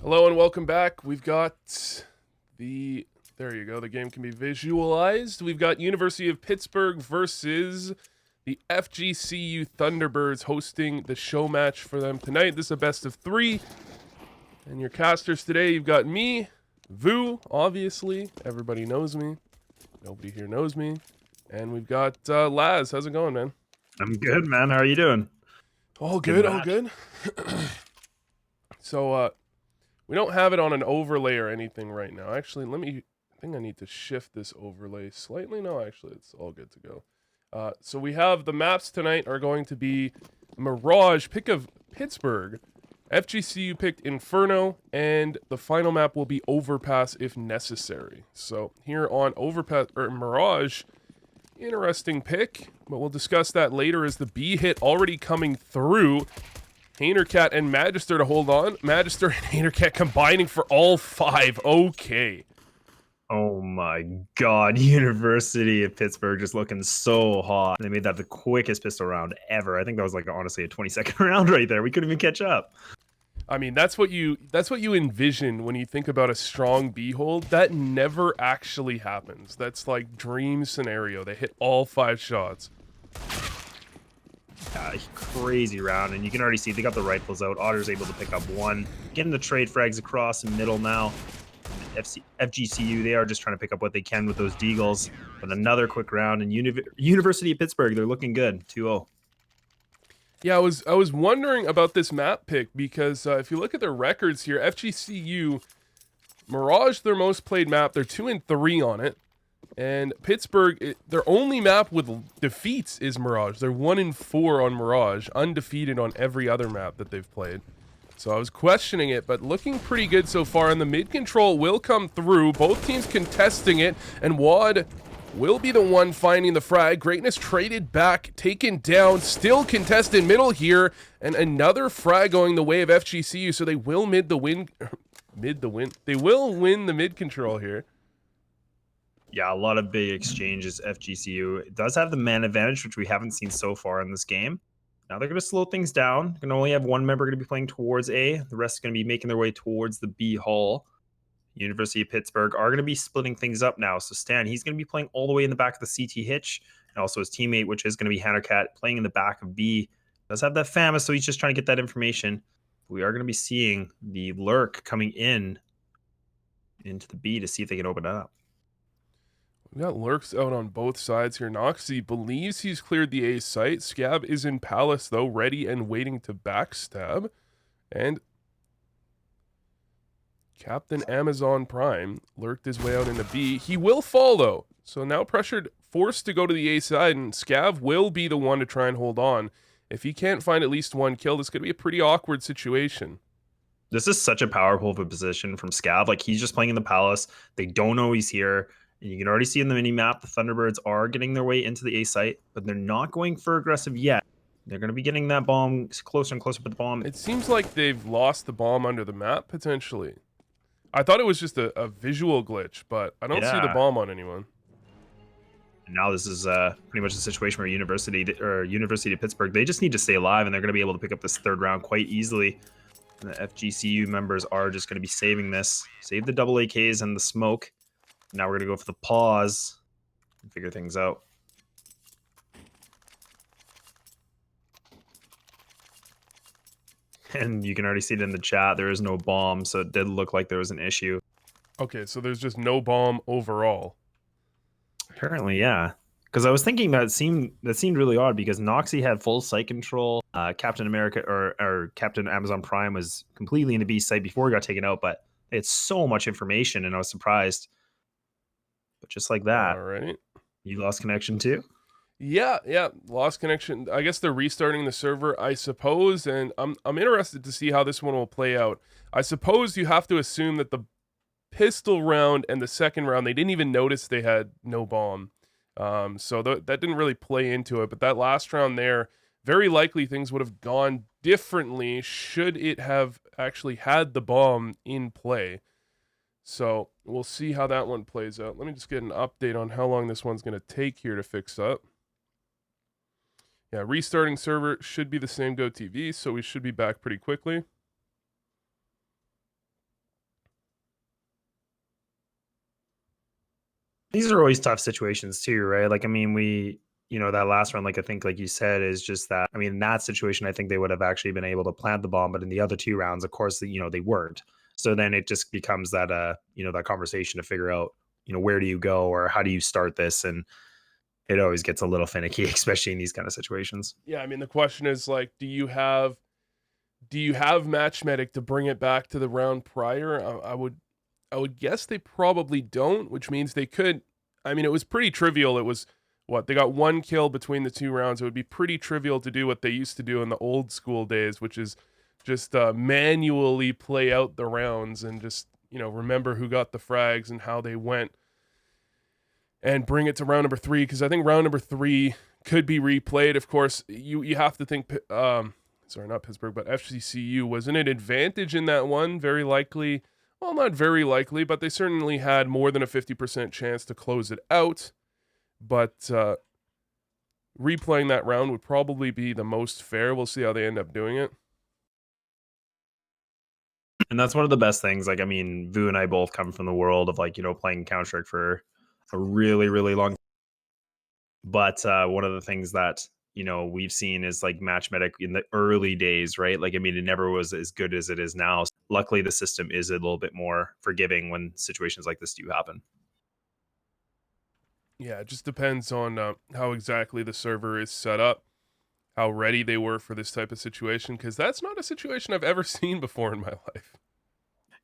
Hello and welcome back. We've got there you go, the game can be visualized. We've got University of Pittsburgh versus the FGCU Thunderbirds hosting the show match for them tonight. This is a best of 3. And your casters today, you've got me, Vu, obviously. Everybody knows me. Nobody here knows me. And we've got Laz. How's it going, man? I'm good, man. How are you doing? All good, all good. So, we don't have it on an overlay or anything right now. Actually, I think I need to shift this overlay slightly. No, actually, it's all good to go. So we have the maps tonight are going to be Mirage, pick of Pittsburgh. FGCU picked Inferno, and the final map will be Overpass if necessary. So here on Overpass, or Mirage, interesting pick, but we'll discuss that later as the B hit already coming through. Haynercat and Magister to hold on. Magister and Haynercat combining for all 5. Okay. Oh my god, University of Pittsburgh just looking so hot. They made that the quickest pistol round ever. I think that was like honestly a 20-second round right there. We couldn't even catch up. I mean, that's what you envision when you think about a strong B hold. That never actually happens. That's like dream scenario. They hit all 5 shots. Crazy round, and you can already see they got the rifles out. Otter's able to pick up 1. Getting the trade frags across the middle now. FGCU, they are just trying to pick up what they can with those deagles. But another quick round, and University of Pittsburgh, they're looking good, 2-0. Yeah, I was wondering about this map pick because if you look at their records here, FGCU, Mirage, their most played map, they're 2-3 on it. And Pittsburgh, their only map with defeats is Mirage. They're 1-4 on Mirage, undefeated on every other map that they've played. So I was questioning it, but looking pretty good so far. And the mid control will come through. Both teams contesting it, and Wad will be the one finding the frag. Greatness traded back, taken down, still contested middle here, and another frag going the way of FGCU. So they will They will win the mid control here. Yeah, a lot of big exchanges. FGCU it does have the man advantage, which we haven't seen so far in this game. Now they're going to slow things down. Going to only have one member going to be playing towards A. The rest are going to be making their way towards the B hall. University of Pittsburgh are going to be splitting things up now. So Stan, he's going to be playing all the way in the back of the CT hitch. And also his teammate, which is going to be Hannercat, playing in the back of B. Does have that FAMAS, so he's just trying to get that information. We are going to be seeing the lurk coming in into the B to see if they can open it up. We got lurks out on both sides here. Noxy believes he's cleared the A site. Scab is in Palace, though, ready and waiting to backstab. And Captain Amazon Prime lurked his way out into B. He will fall, though. So now pressured, forced to go to the A side, and Scav will be the one to try and hold on. If he can't find at least one kill, this could be a pretty awkward situation. This is such a powerful of a position from Scav. Like, he's just playing in the Palace. They don't know he's here. And you can already see in the mini-map, the Thunderbirds are getting their way into the A site, but they're not going for aggressive yet. They're going to be getting that bomb closer and closer, but the bomb... It seems like they've lost the bomb under the map, potentially. I thought it was just a visual glitch, but I don't see the bomb on anyone. And now this is pretty much the situation where University of Pittsburgh, they just need to stay alive, and they're going to be able to pick up this third round quite easily. And the FGCU members are just going to be saving this. Save the double AKs and the smoke. Now we're going to go for the pause and figure things out. And you can already see it in the chat. There is no bomb, so it did look like there was an issue. Okay, so there's just no bomb overall. Apparently, yeah. Because I was thinking that seemed really odd because Noxy had full site control. Captain America or Captain Amazon Prime was completely in the B site before he got taken out, but it's so much information, and I was surprised. But just like that, all right, you lost connection too? Yeah, lost connection. I guess they're restarting the server, I suppose, and I'm interested to see how this one will play out. I suppose you have to assume that the pistol round and the second round, they didn't even notice they had no bomb. So that didn't really play into it, but that last round there, very likely things would have gone differently should it have actually had the bomb in play. So we'll see how that one plays out. Let me just get an update on how long this one's going to take here to fix up. Yeah, restarting server should be the same GoTV, so we should be back pretty quickly. These are always tough situations too, right? Like, I mean, that last round, like, I think, like you said, is just that. I mean, in that situation, I think they would have actually been able to plant the bomb, but in the other two rounds, of course, they weren't. So then it just becomes that, that conversation to figure out, where do you go or how do you start this? And it always gets a little finicky, especially in these kind of situations. Yeah, I mean the question is like, do you have match medic to bring it back to the round prior? I would guess they probably don't, which means they could. I mean, it was pretty trivial. It was what they got one kill between the two rounds. It would be pretty trivial to do what they used to do in the old school days, which is just manually play out the rounds and just remember who got the frags and how they went and bring it to round number three. Because I think round number three could be replayed. Of course, you have to think. Sorry, not Pittsburgh, but FGCU was in an advantage in that one. Very likely, well, not very likely, but they certainly had more than a 50% chance to close it out. But replaying that round would probably be the most fair. We'll see how they end up doing it. And that's one of the best things. Like, I mean, Vu and I both come from the world of, like, playing Counter Strike for a really, really long. But one of the things that we've seen is like match medic in the early days, right? Like, I mean, it never was as good as it is now. Luckily, the system is a little bit more forgiving when situations like this do happen. Yeah, it just depends on how exactly the server is set up, how ready they were for this type of situation, because that's not a situation I've ever seen before in my life.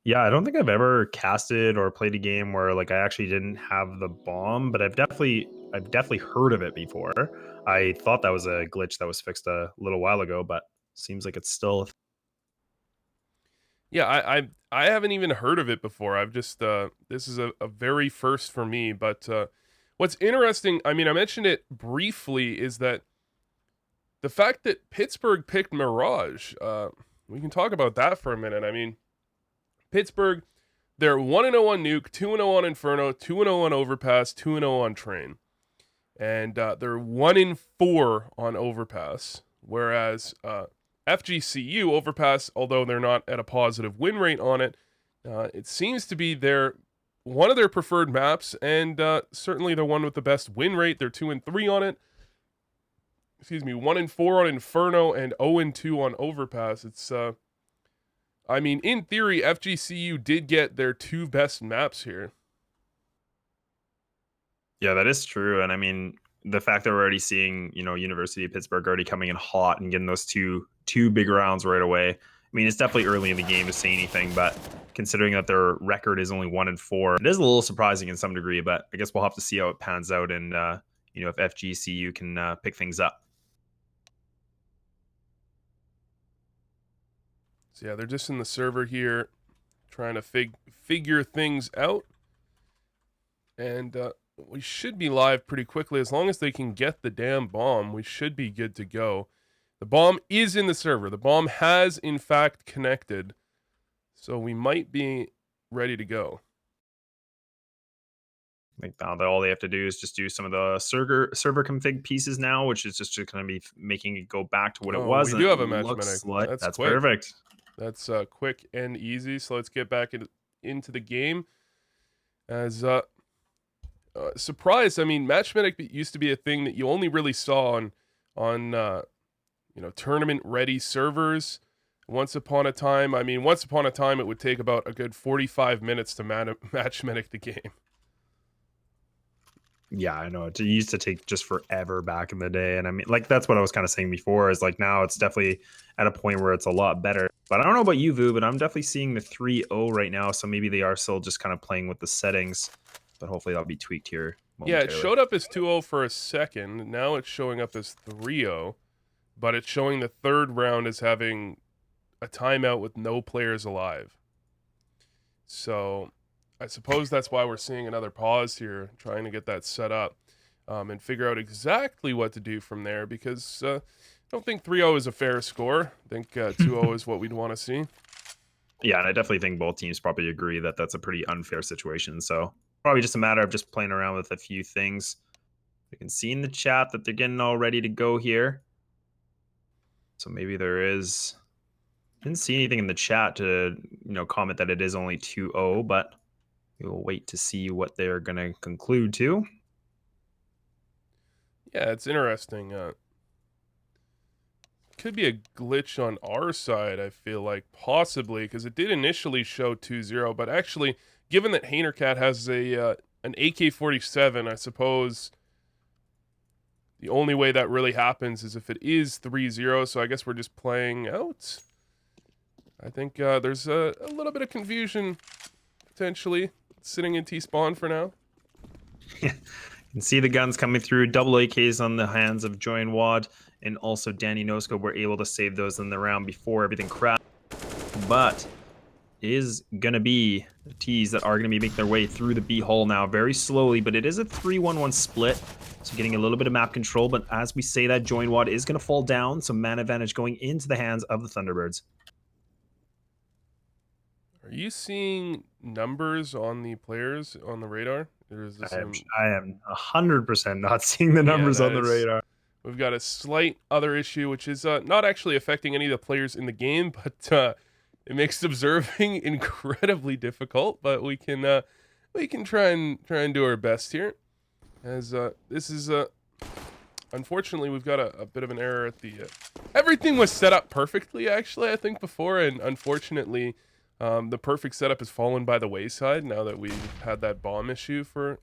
Yeah, I don't think I've ever casted or played a game where, like, I actually didn't have the bomb, but I've definitely heard of it before. I thought that was a glitch that was fixed a little while ago, but seems like it's still. Yeah, I haven't even heard of it before. I've just this is a very first for me. But what's interesting, I mean, I mentioned it briefly, is that the fact that Pittsburgh picked Mirage. We can talk about that for a minute. I mean, Pittsburgh, they're 1-0 on Nuke, 2-0 on Inferno, 2-0 on Overpass, 2-0 on Train. And they're 1-4 on Overpass. Whereas FGCU Overpass, although they're not at a positive win rate on it, it seems to be one of their preferred maps, and certainly the one with the best win rate. They're 2-3 on it. Excuse me, 1-4 on Inferno and 0-2 on Overpass. It's I mean, in theory, FGCU did get their two best maps here. Yeah, that is true. And I mean, the fact that we're already seeing, University of Pittsburgh already coming in hot and getting those two big rounds right away. I mean, it's definitely early in the game to say anything, but considering that their record is only 1-4, it is a little surprising in some degree. But I guess we'll have to see how it pans out, and if FGCU can pick things up. So yeah, they're just in the server here, trying to figure things out, and we should be live pretty quickly as long as they can get the damn bomb. We should be good to go. The bomb is in the server. The bomb has in fact connected, so we might be ready to go. I think now that all they have to do is just do some of the server config pieces now, which is just going to be making it go back to what it Oh, was. we And do it have a match medic. looks like That's that's quick. perfect. That's quick and easy. So let's get back into the game. As surprised, I mean, match medic used to be a thing that you only really saw on tournament ready servers. Once upon a time, it would take about a good 45 minutes to match medic the game. Yeah, I know. It used to take just forever back in the day. And I mean, like, that's what I was kind of saying before, is like now it's definitely at a point where it's a lot better. But I don't know about you, Vu, but I'm definitely seeing the 3-0 right now. So maybe they are still just kind of playing with the settings, but hopefully that'll be tweaked here Yeah, it momentarily. showed up as 2-0 for a second. Now it's showing up as 3-0, but it's showing the third round as having a timeout with no players alive. So I suppose that's why we're seeing another pause here, trying to get that set up and figure out exactly what to do from there, because I don't think 3-0 is a fair score. I think 2-0 is what we'd want to see. Yeah, and I definitely think both teams probably agree that that's a pretty unfair situation. So probably just a matter of just playing around with a few things. You can see in the chat that they're getting all ready to go here. So maybe there is. Didn't see anything in the chat to comment that it is only 2-0, but We'll wait to see what they're going to conclude to. Yeah, it's interesting. Could be a glitch on our side, I feel like, possibly, because it did initially show 2-0, but actually, given that Haynercat has an AK-47, I suppose the only way that really happens is if it is 3-0, so I guess we're just playing out. I think there's a little bit of confusion, potentially, sitting in T-spawn for now. You can see the guns coming through, double AKs on the hands of Joy and Wad, and also Danny Nosco were able to save those in the round before everything crashed. But is going to be the T's that are going to be making their way through the B hole now very slowly, but it is a 3-1-1 split, so getting a little bit of map control, but as we say that, Joy and Wad is going to fall down, so man advantage going into the hands of the Thunderbirds. Are you seeing numbers on the players on the radar? Or is this I am 100% not seeing the numbers on the radar. We've got a slight other issue, which is not actually affecting any of the players in the game, but it makes observing incredibly difficult. But we can try and do our best here, as this is unfortunately we've got a bit of an error at the. Everything was set up perfectly, actually, I think before, and unfortunately. The perfect setup has fallen by the wayside now that we've had that bomb issue for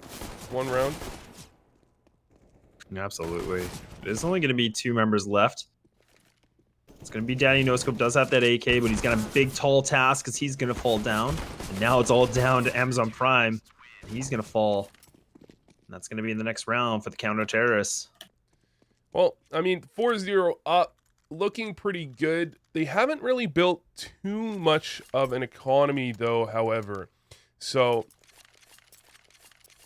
one round. Absolutely. There's only going to be 2 members left. It's going to be Danny Noscope, does have that AK, but he's got a big, tall task because he's going to fall down. And now it's all down to Amazon Prime. He's going to fall. And that's going to be in the next round for the counter-terrorists. Well, I mean, 4-0 up, looking pretty good. They haven't really built too much of an economy, though, however. So,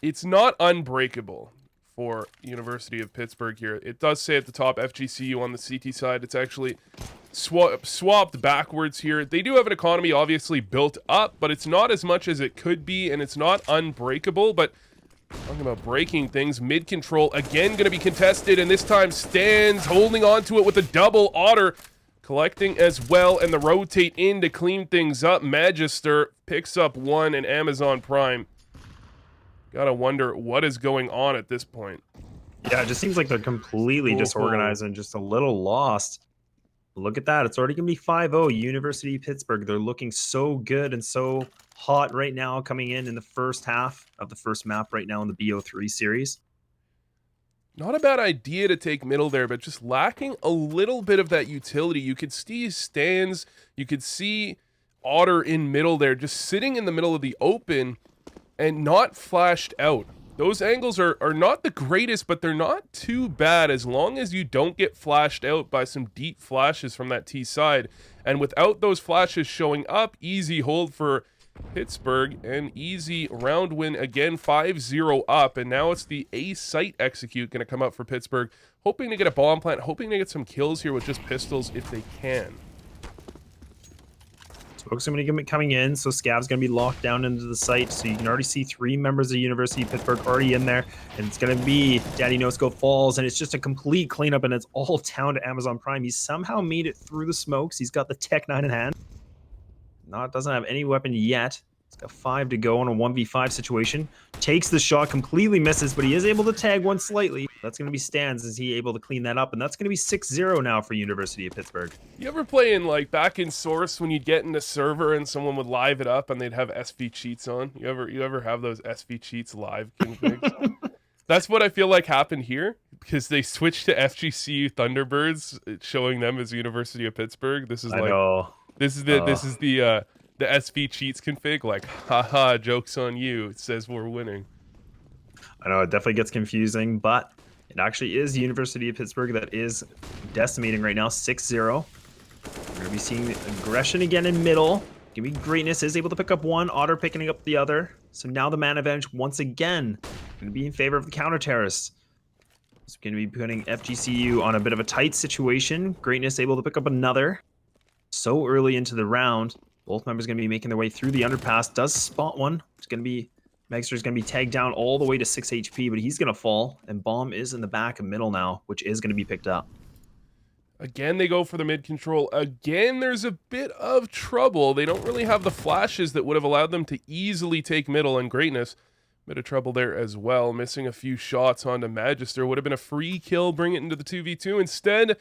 it's not unbreakable for University of Pittsburgh here. It does say at the top, FGCU on the CT side. It's actually swapped backwards here. They do have an economy, obviously, built up, but it's not as much as it could be, and it's not unbreakable, but... Talking about breaking things, mid control again going to be contested, and this time Stands holding on to it with a double. Otter collecting as well, and the rotate in to clean things up. Magister picks up 1, and Amazon Prime. Gotta wonder what is going on at this point. Yeah, it just seems like they're completely disorganized and just a little lost. Look at that. It's already going to be 5-0 University of Pittsburgh. They're looking so good and so hot right now coming in the first half of the first map right now in the BO3 series. Not a bad idea to take middle there, but just lacking a little bit of that utility. You could see Stands, you could see Otter in middle there, just sitting in the middle of the open and not flashed out. Those angles are not the greatest, but they're not too bad as long as you don't get flashed out by some deep flashes from that T side. And without those flashes showing up, easy hold for Pittsburgh, and easy round win again, 5-0 up, and now it's the A site execute going to come up for Pittsburgh, hoping to get a bomb plant, hoping to get some kills here with just pistols if they can. Smokes are going to be coming in, so Scav's going to be locked down into the site, so you can already see 3 members of University of Pittsburgh already in there, and it's going to be Daddy Nosco falls, and it's just a complete cleanup, and it's all down to Amazon Prime. He's somehow made it through the smokes. He's got the Tech 9 in hand. Doesn't have any weapon yet. He's got 5 to go on a 1v5 situation. Takes the shot, completely misses, but he is able to tag one slightly. That's going to be Stands. Is he able to clean that up? And that's going to be 6-0 now for University of Pittsburgh. You ever play in, like, back in Source when you'd get in a server and someone would live it up and they'd have SV cheats on? You ever have those SV cheats live configs? That's what I feel like happened here, because they switched to FGCU Thunderbirds, showing them as University of Pittsburgh. This is This is the SV cheats config, like, haha, joke's on you. It says we're winning. I know, it definitely gets confusing, but it actually is the University of Pittsburgh that is decimating right now, 6-0. We're going to be seeing aggression again in middle. Give me Greatness is able to pick up 1, Otter picking up the other. So now the man advantage once again going to be in favor of the counter-terrorists. It's going to be putting FGCU on a bit of a tight situation. Greatness able to pick up another. So early into the round, both members going to be making their way through the underpass. Does spot one. It's going to be Megster's going to be tagged down all the way to 6 HP, but he's going to fall. And Bomb is in the back of middle now, which is going to be picked up. Again, they go for the mid control. Again, there's a bit of trouble. They don't really have the flashes that would have allowed them to easily take middle, and Greatness. Bit of trouble there as well. Missing a few shots onto Magister. Would have been a free kill, bring it into the 2v2. Instead,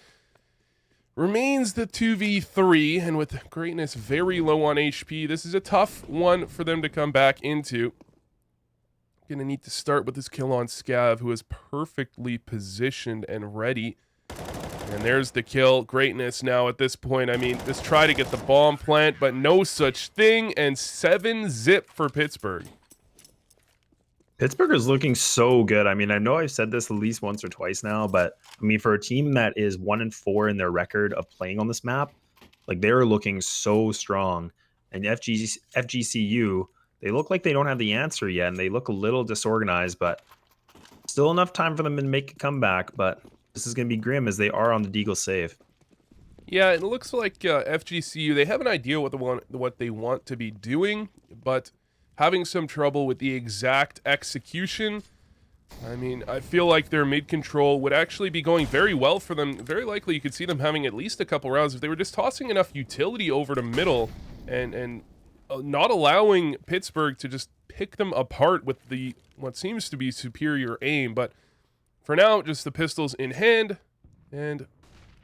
remains the 2v3, and with Greatness very low on HP, this is a tough one for them to come back into. Gonna need to start with this kill on Scav, who is perfectly positioned and ready. And there's the kill. Greatness now at this point. I mean, just try to get the bomb plant, but no such thing. And 7-zip for Pittsburgh. Pittsburgh is looking so good. I mean, I know I've said this at least once or twice now, but I mean, for a team that is 1-4 in their record of playing on this map, like they're looking so strong. And FGCU, they look like they don't have the answer yet, and they look a little disorganized, but still enough time for them to make a comeback. But this is going to be grim as they are on the Deagle save. Yeah, it looks like FGCU, they have an idea what they want to be doing, but having some trouble with the exact execution. I mean, I feel like their mid control would actually be going very well for them. Very likely you could see them having at least a couple rounds if they were just tossing enough utility over to middle and not allowing Pittsburgh to just pick them apart with the what seems to be superior aim. But for now, just the pistols in hand and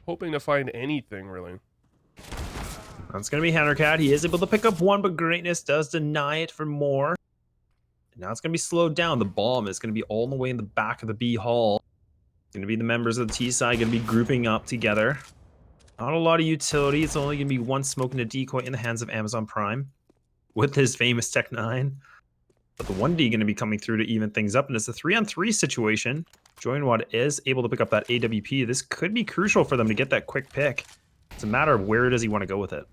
hoping to find anything, really. That's going to be Hendercat. He is able to pick up one, but Greatness does deny it for more. Now it's going to be slowed down. The bomb is going to be all the way in the back of the B hall. It's going to be the members of the T side going to be grouping up together. Not a lot of utility. It's only going to be one smoke and a decoy in the hands of Amazon Prime with his famous Tech 9. But the 1D going to be coming through to even things up, and it's a 3-on-3 situation. Joinwad is able to pick up that AWP. This could be crucial for them to get that quick pick. It's a matter of where does he want to go with it.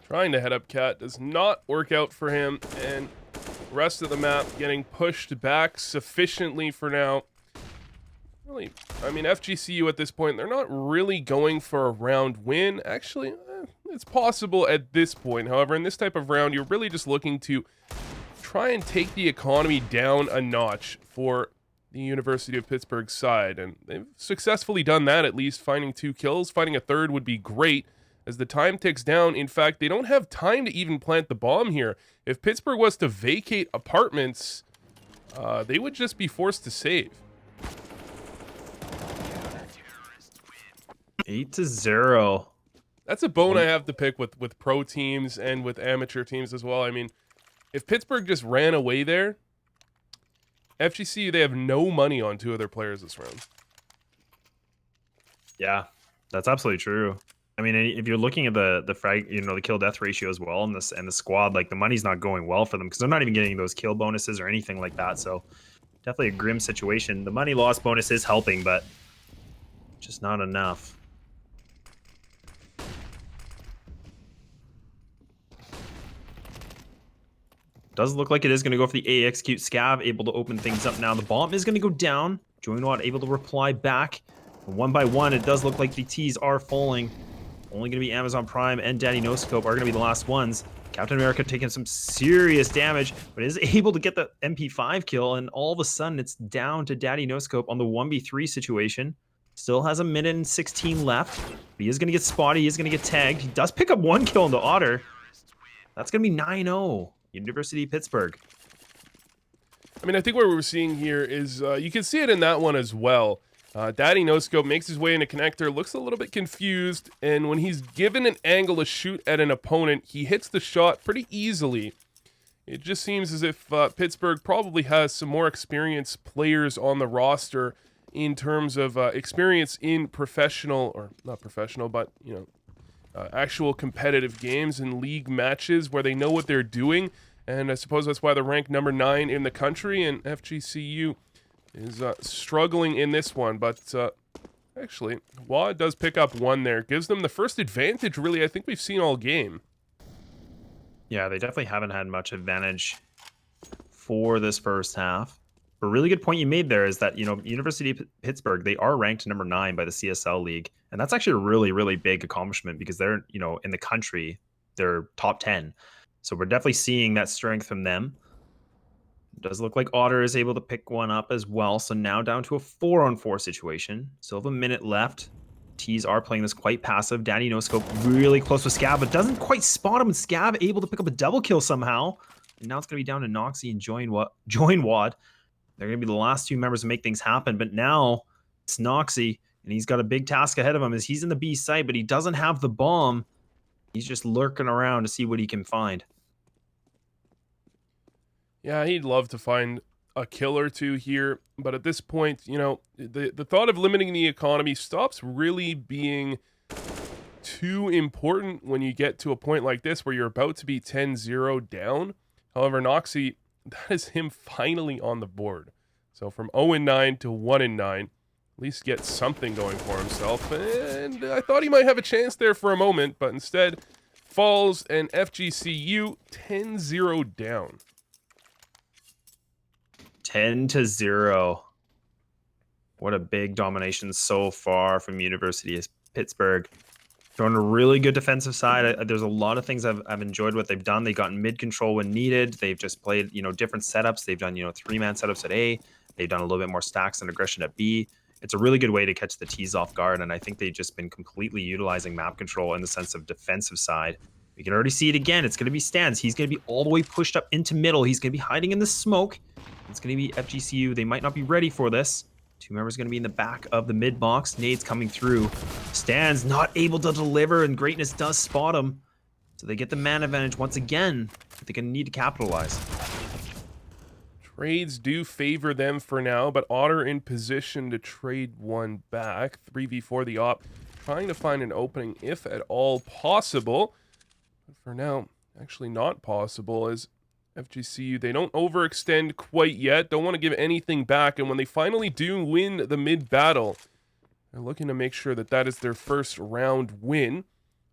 Trying to head up Cat does not work out for him, and rest of the map getting pushed back sufficiently for now. Really, I mean, FGCU at this point, they're not really going for a round win. Actually, it's possible at this point. However, in this type of round, you're really just looking to try and take the economy down a notch for the University of Pittsburgh side, and they've successfully done that, at least finding 2 kills. Finding a third would be great as the time ticks down. In fact, they don't have time to even plant the bomb here. If Pittsburgh was to vacate apartments, they would just be forced to save. 8-0. That's a bone I have to pick with pro teams and with amateur teams as well. I mean, if Pittsburgh just ran away there, FGCU, they have no money on 2 of their players this round. Yeah, that's absolutely true. I mean, if you're looking at the frag, the kill death ratio as well, and the squad, like the money's not going well for them because they're not even getting those kill bonuses or anything like that. So definitely a grim situation. The money loss bonus is helping, but just not enough. Does look like it is going to go for the A execute. Scav able to open things up now. The bomb is going to go down. Joinwad able to reply back. And one by one, it does look like the T's are falling. Only going to be Amazon Prime and Daddy No Scope are going to be the last ones. Captain America taking some serious damage, but is able to get the MP5 kill, and all of a sudden it's down to Daddy No Scope on the 1v3 situation. Still has a minute and 16 left. But he is going to get spotted. He is going to get tagged. He does pick up 1 kill in the Otter. That's going to be 9-0. University of Pittsburgh. I mean, I think what we're seeing here is, you can see it in that one as well. Daddy No Scope makes his way into connector, looks a little bit confused, and when he's given an angle to shoot at an opponent, he hits the shot pretty easily. It just seems as if Pittsburgh probably has some more experienced players on the roster in terms of experience in professional, or not professional, but, actual competitive games and league matches where they know what they're doing. And I suppose that's why they're ranked number 9 in the country, and FGCU is struggling in this one. But actually, WAD does pick up 1 there. Gives them the first advantage, really, I think we've seen all game. Yeah, they definitely haven't had much advantage for this first half. A really good point you made there is that, University of Pittsburgh, they are ranked number 9 by the CSL League. And that's actually a really, really big accomplishment because they're, in the country, they're top 10. So we're definitely seeing that strength from them. Does look like Otter is able to pick one up as well. So now down to a 4-on-4 situation. Still have a minute left. T's are playing this quite passive. Daddy No Scope really close with Scab, but doesn't quite spot him. And Scab able to pick up a double kill somehow. And now it's going to be down to Noxy and Join Wad. They're going to be the last two members to make things happen. But now it's Noxy, and he's got a big task ahead of him as he's in the B site, but he doesn't have the bomb. He's just lurking around to see what he can find. Yeah, he'd love to find a kill or two here, but at this point, you know, the thought of limiting the economy stops really being too important when you get to a point like this where you're about to be 10-0 down. However, Noxy, that is him finally on the board. So from 0-9 to 1-9, at least get something going for himself. And I thought he might have a chance there for a moment, but instead falls, and FGCU 10-0 down. 10-0. What a big domination so far from University of Pittsburgh. They're on a really good defensive side. There's a lot of things I've enjoyed what they've done. They've gotten mid control when needed. They've just played, different setups. They've done, 3-man setups at A. They've done a little bit more stacks and aggression at B. It's a really good way to catch the T's off guard, and I think they've just been completely utilizing map control in the sense of defensive side. We can already see it again. It's going to be Stans. He's going to be all the way pushed up into middle. He's going to be hiding in the smoke. It's going to be FGCU. They might not be ready for this. Two members going to be in the back of the mid box. Nades coming through. Stans not able to deliver, and Greatness does spot him. So they get the man advantage once again. But they're going to need to capitalize. Trades do favor them for now, but Otter in position to trade one back. 3v4 the op, trying to find an opening if at all possible. But for now, actually not possible, as FGCU, they don't overextend quite yet, don't want to give anything back, and when they finally do win the mid battle, they're looking to make sure that that is their first round win.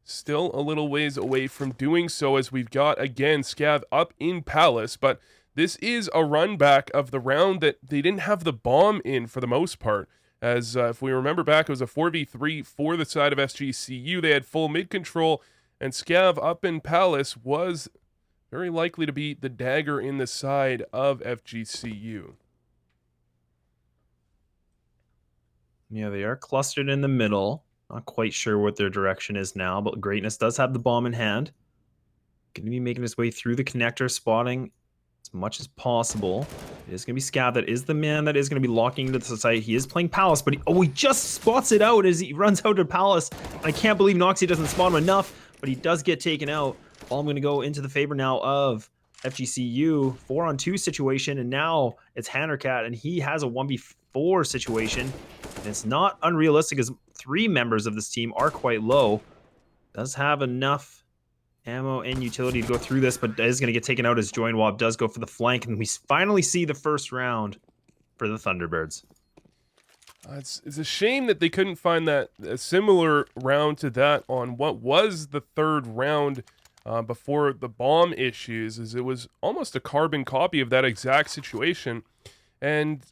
Still a little ways away from doing so, as we've got, again, Scav up in Palace, but this is a run back of the round that they didn't have the bomb in for the most part, as if we remember back, it was a 4v3 for the side of SGCU. They had full mid control, and Scav up in Palace was very likely to be the dagger in the side of FGCU. Yeah, they are clustered in the middle. Not quite sure what their direction is now, but Greatness does have the bomb in hand. Going to be making his way through the connector, spotting as much as possible. It is going to be Scav that is the man that is going to be locking into the site. He is playing Palace, but he just spots it out as he runs out to Palace. I can't believe Noxy doesn't spot him enough, but he does get taken out. All going to go into the favor now of FGCU. 4-on-2 situation, and now it's Hannercat, and he has a 1v4 situation. And it's not unrealistic, as 3 members of this team are quite low. Does have enough ammo and utility to go through this, but is going to get taken out as Join Wob does go for the flank, and we finally see the first round for the Thunderbirds. It's a shame that they couldn't find a similar round to that on what was the third round before the bomb issues, as it was almost a carbon copy of that exact situation, and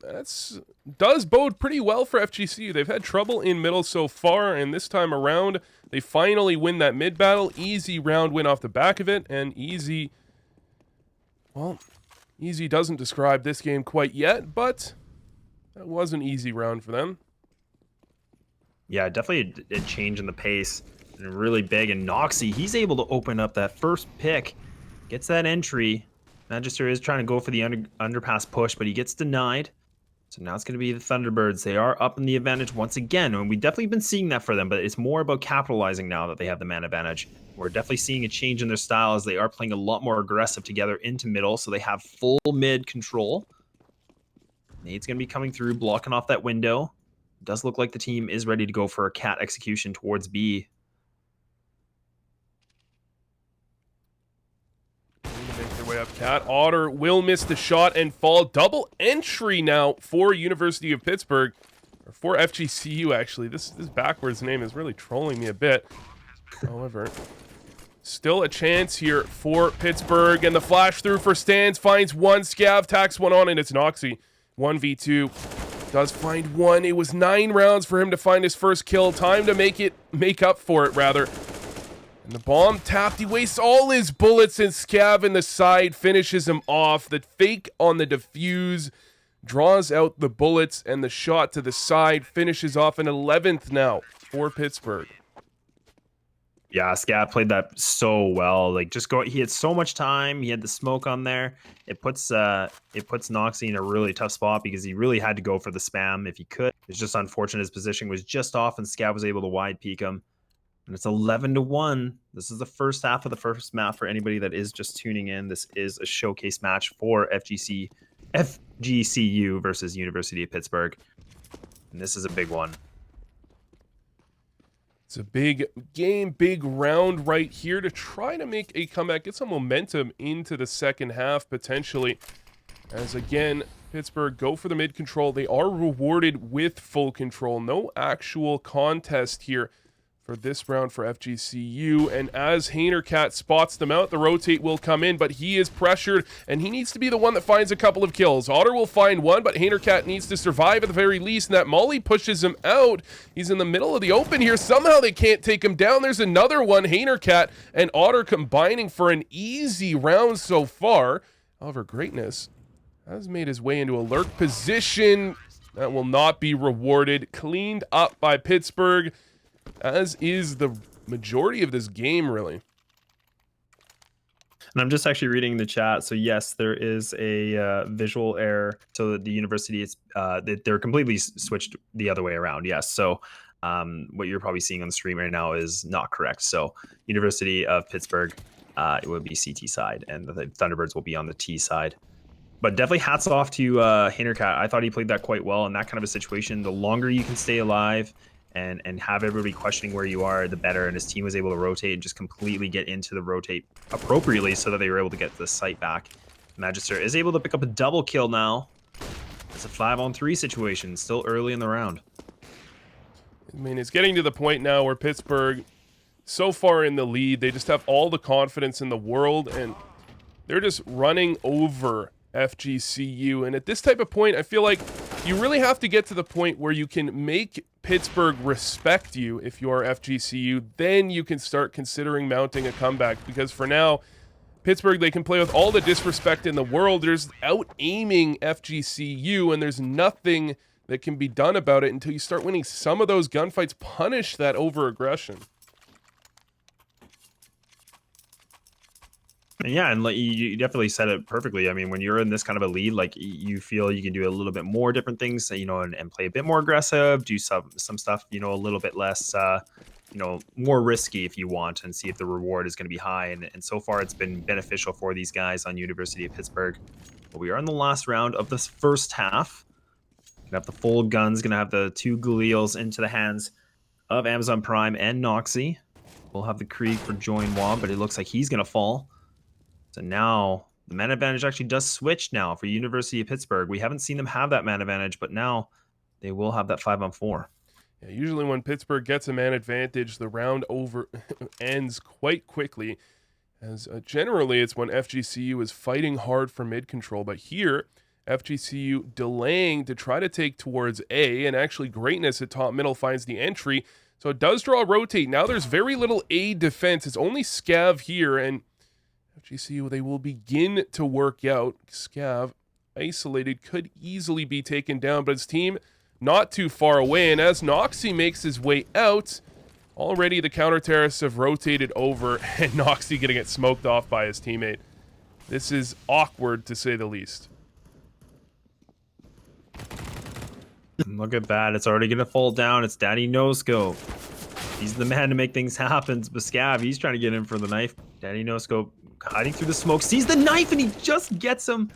that does bode pretty well for FGCU. They've had trouble in middle so far, and this time around they finally win that mid battle. Easy round win off the back of it, and easy doesn't describe this game quite yet, but that was an easy round for them. Yeah, definitely a change in the pace. And really big, and Noxy, he's able to open up that first pick, gets that entry. Magister is trying to go for the underpass push, but he gets denied. So now it's going to be the Thunderbirds. They are up in the advantage once again, and we've definitely been seeing that for them, but it's more about capitalizing now that they have the man advantage. We're definitely seeing a change in their style as they are playing a lot more aggressive together into middle, so they have full mid control. Nade's going to be coming through, blocking off that window. It does look like the team is ready to go for a cat execution towards B. Way up, Cat. Otter will miss the shot and fall. Double entry now for University of Pittsburgh, or for FGCU actually. This backwards name is really trolling me a bit. However, still a chance here for Pittsburgh, and the flash through for Stans finds one. Scav tacks one on, and it's Noxy. 1v2 does find one. It was 9 rounds for him to find his first kill. Time to make up for it, rather. And the bomb tapped. He wastes all his bullets, and Scav in the side finishes him off. The fake on the defuse draws out the bullets, and the shot to the side finishes off an 11th now for Pittsburgh. Yeah, Scav played that so well. Like, he had so much time. He had the smoke on there. It puts Noxie in a really tough spot because he really had to go for the spam if he could. It's just unfortunate his position was just off, and Scav was able to wide peek him. And it's 11-1. This is the first half of the first map for anybody that is just tuning in. This is a showcase match for FGCU versus University of Pittsburgh. And this is a big one. It's a big game, big round right here to try to make a comeback, get some momentum into the second half potentially. As again, Pittsburgh go for the mid control. They are rewarded with full control. No actual contest here for this round for FGCU, and as Haynercat spots them out, the rotate will come in, but he is pressured, and he needs to be the one that finds a couple of kills. Otter will find one, but Haynercat needs to survive at the very least, and that Molly pushes him out. He's in the middle of the open here. Somehow they can't take him down. There's another one. Haynercat and Otter combining for an easy round so far. However, Greatness has made his way into a lurk position. That will not be rewarded. Cleaned up by Pittsburgh, as is the majority of this game, really. And I'm just actually reading the chat. So yes, there is a visual error. So the university is they're completely switched the other way around. Yes. So what you're probably seeing on the stream right now is not correct. So University of Pittsburgh, it would be CT side, and the Thunderbirds will be on the T side. But definitely hats off to Haynercat. I thought he played that quite well in that kind of a situation. The longer you can stay alive and have everybody questioning where you are, the better. And his team was able to rotate and just completely get into the rotate appropriately so that they were able to get the site back. Magister is able to pick up a double kill now. It's a 5-on-3 situation, still early in the round. I mean, it's getting to the point now where Pittsburgh, so far in the lead, they just have all the confidence in the world, and they're just running over FGCU. And at this type of point, I feel like you really have to get to the point where you can make Pittsburgh respect you if you are FGCU. Then you can start considering mounting a comeback, because for now, Pittsburgh, they can play with all the disrespect in the world. There's out-aiming FGCU, and there's nothing that can be done about it until you start winning some of those gunfights. Punish that over-aggression. Yeah, and like you definitely said it perfectly. I mean, when you're in this kind of a lead, like, you feel you can do a little bit more different things, you know, and play a bit more aggressive, do some stuff, you know, a little bit less, you know, more risky if you want, and see if the reward is going to be high. And so far, it's been beneficial for these guys on University of Pittsburgh. But we are in the last round of this first half. Gonna have the full guns, gonna have the 2 Galils into the hands of Amazon Prime and Noxie. We'll have the Krieg for Join Wab, but it looks like he's gonna fall. So now the man advantage actually does switch now for University of Pittsburgh. We haven't seen them have that man advantage, but now they will have that 5-on-4. Yeah, usually when Pittsburgh gets a man advantage, the round ends quite quickly, as generally it's when FGCU is fighting hard for mid control. But here, FGCU delaying to try to take towards A, and actually Greatness at top middle finds the entry. So it does draw a rotate. Now there's very little A defense. It's only Scav here, and FGCU, they will begin to work out. Scav, isolated, could easily be taken down, but his team not too far away. And as Noxie makes his way out, already the counter-terrorists have rotated over, and Noxie going to get smoked off by his teammate. This is awkward, to say the least. Look at that. It's already going to fall down. It's Daddy No Scope. He's the man to make things happen. But Scav, he's trying to get in for the knife. Daddy No Scope hiding through the smoke, sees the knife, and he just gets him.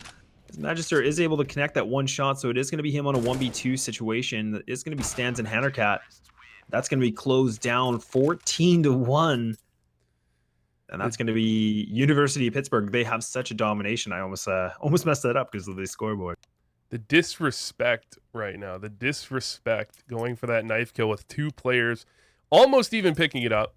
His Magister is able to connect that one shot, so it is going to be him on a 1v2 situation. It's going to be Stans and Haynercat. That's going to be closed down 14-1. And that's going to be University of Pittsburgh. They have such a domination. I almost messed that up because of the scoreboard. The disrespect right now, the disrespect going for that knife kill with 2 players, almost even picking it up.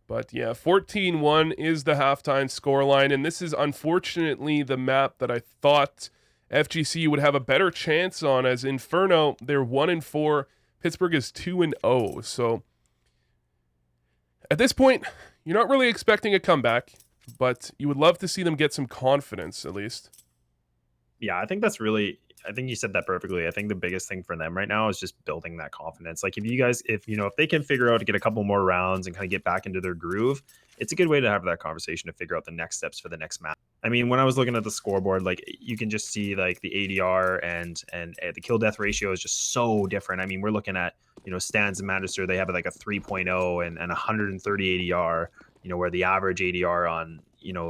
But yeah, 14-1 is the halftime scoreline, and this is unfortunately the map that I thought FGC would have a better chance on, as Inferno, they're 1-4, Pittsburgh is 2-0. So at this point, you're not really expecting a comeback, but you would love to see them get some confidence at least. Yeah, I think that's really. I think you said that perfectly. I think the biggest thing for them right now is just building that confidence. Like if you guys, if you know, if they can figure out to get a couple more rounds and kind of get back into their groove, it's a good way to have that conversation to figure out the next steps for the next match. I mean, when I was looking at the scoreboard, like you can just see like the ADR and the kill death ratio is just so different. I mean, we're looking at Stans and Magister, they have like a 3.0 and 130 ADR. Where the average ADR on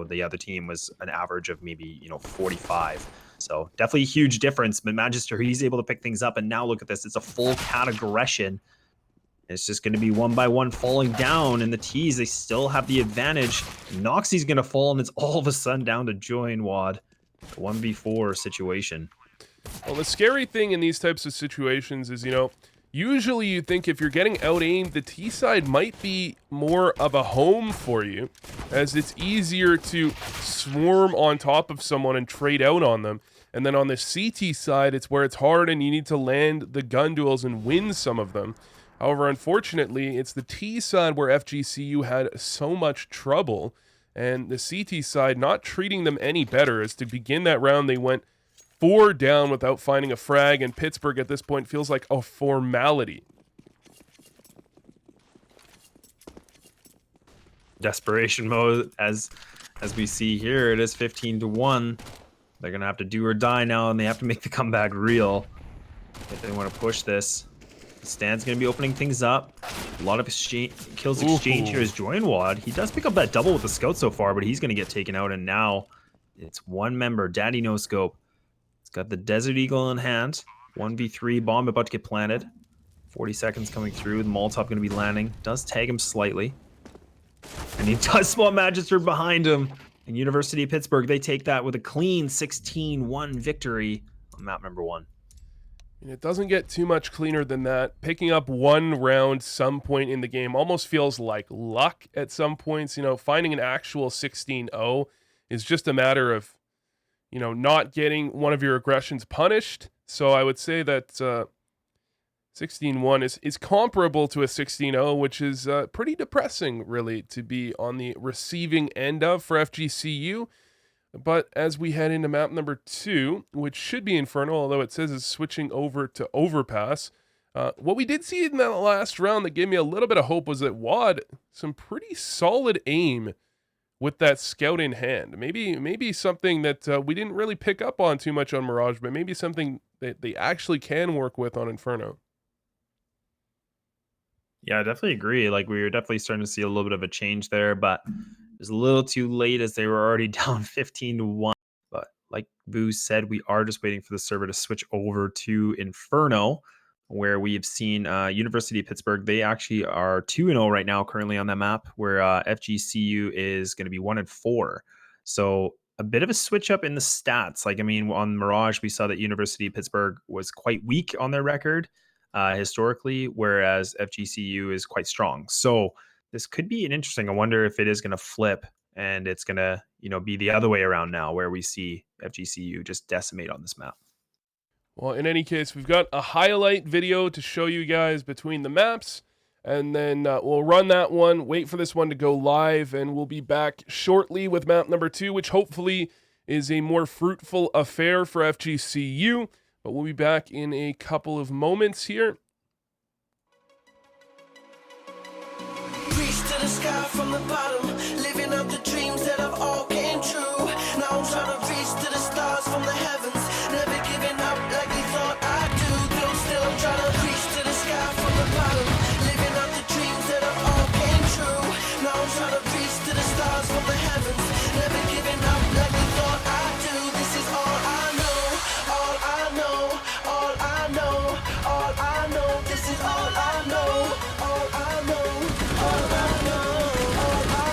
the other team was an average of maybe 45. So definitely a huge difference. But Magister, he's able to pick things up. And now look at this. It's a full cat aggression. It's just going to be one by one falling down. And the T's, they still have the advantage. Noxie's going to fall. And it's all of a sudden down to Join Wad. 1v4 situation. Well, the scary thing in these types of situations is, usually you think if you're getting out-aimed, the T side might be more of a home for you, as it's easier to swarm on top of someone and trade out on them. And then on the CT side, it's where it's hard and you need to land the gun duels and win some of them. However, unfortunately, it's the T side where FGCU had so much trouble, and the CT side not treating them any better, as to begin that round they went 4 down without finding a frag, and Pittsburgh at this point feels like a formality. Desperation mode, as we see here, it is 15-1. They're gonna have to do or die now, and they have to make the comeback real if they want to push this. Stan's gonna be opening things up. A lot of kills exchange here is Join Wad. He does pick up that double with the scout so far, but he's gonna get taken out, and now it's one member, Daddy No Scope. He's got the Desert Eagle in hand. 1v3, bomb about to get planted. 40 seconds coming through. The Molotov going to be landing. Does tag him slightly. And he does spot Magister behind him. And University of Pittsburgh, they take that with a clean 16-1 victory on map number 1. And it doesn't get too much cleaner than that. Picking up one round some point in the game almost feels like luck at some points. Finding an actual 16-0 is just a matter of not getting one of your aggressions punished. So I would say that 16-1 is comparable to a 16-0, which is pretty depressing, really, to be on the receiving end of for FGCU. But as we head into map number 2, which should be Inferno, although it says it's switching over to Overpass, what we did see in that last round that gave me a little bit of hope was that Wad, some pretty solid aim with that scout in hand. Maybe something that we didn't really pick up on too much on Mirage, but maybe something that they actually can work with on Inferno. Yeah, I definitely agree. Like, we were definitely starting to see a little bit of a change there, but it was a little too late as they were already down 15-1. But like Boo said, we are just waiting for the server to switch over to Inferno, where we have seen University of Pittsburgh. They actually are 2-0 right now currently on that map, where FGCU is going to be 1-4. So a bit of a switch up in the stats. Like, I mean, on Mirage, we saw that University of Pittsburgh was quite weak on their record historically, whereas FGCU is quite strong. So this could be an interesting. I wonder if it is going to flip and it's going to, be the other way around now, where we see FGCU just decimate on this map. Well, in any case, we've got a highlight video to show you guys between the maps, and then we'll run that one, wait for this one to go live, and we'll be back shortly with map number 2, which hopefully is a more fruitful affair for FGCU, but we'll be back in a couple of moments here. Reach to the sky from the bottom, living out the dreams that have all came true. Now I'm trying to reach to the stars from the heavens, never giving up like we thought I'd do. Though still I'm trying to reach to the sky from the bottom, living out the dreams that have all came true. Now I'm trying to reach to the stars from the heavens, never giving up like we thought I'd do. This is all I know, all I know, all I know, all I know. This is all I know, all I know, all I know, all I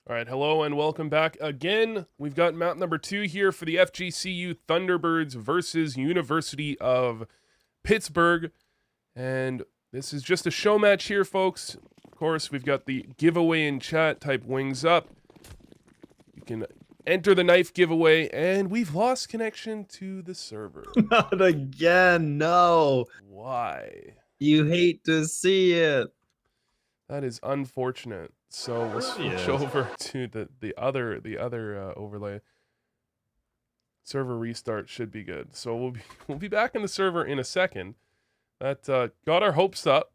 All right, hello and welcome back again. We've got map number 2 here for the FGCU Thunderbirds versus University of Pittsburgh. And this is just a show match here, folks. Of course, we've got the giveaway in chat. Type wings up. You can enter the knife giveaway, and we've lost connection to the server. Not again, no. Why? You hate to see it. That is unfortunate. So we'll switch Yes. over to the other overlay. Server restart should be good. So we'll be back in the server in a second. That got our hopes up,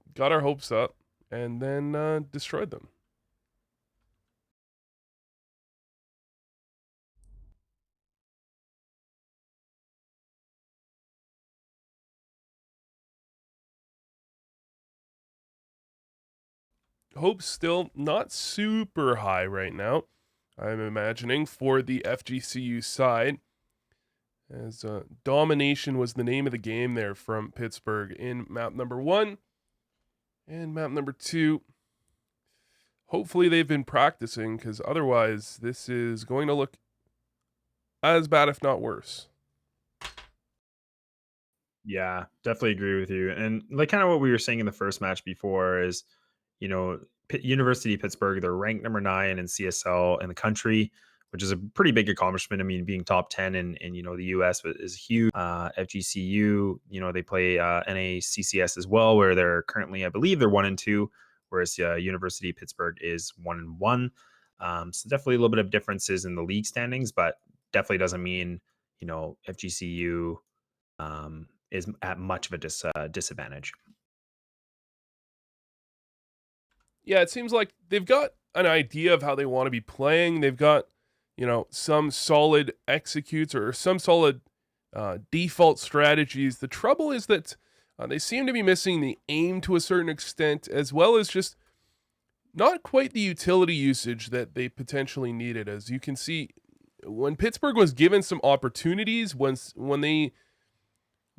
and then destroyed them. Hopes still not super high right now, I'm imagining, for the FGCU side, as domination was the name of the game there from Pittsburgh in map number 1. And map number 2, hopefully they've been practicing, because otherwise this is going to look as bad, if not worse. Yeah, definitely agree with you. And like kind of what we were saying in the first match before is, University of Pittsburgh, they're ranked number 9 in CSL in the country, which is a pretty big accomplishment. I mean, being top 10 in the US is huge. FGCU, they play NACCS as well, where they're currently, I believe, they're 1-2, whereas University of Pittsburgh is 1-1. So definitely a little bit of differences in the league standings, but definitely doesn't mean FGCU is at much of a disadvantage. Yeah, it seems like they've got an idea of how they want to be playing. They've got, some solid executes or some solid default strategies. The trouble is that they seem to be missing the aim to a certain extent, as well as just not quite the utility usage that they potentially needed. As you can see, when Pittsburgh was given some opportunities, when they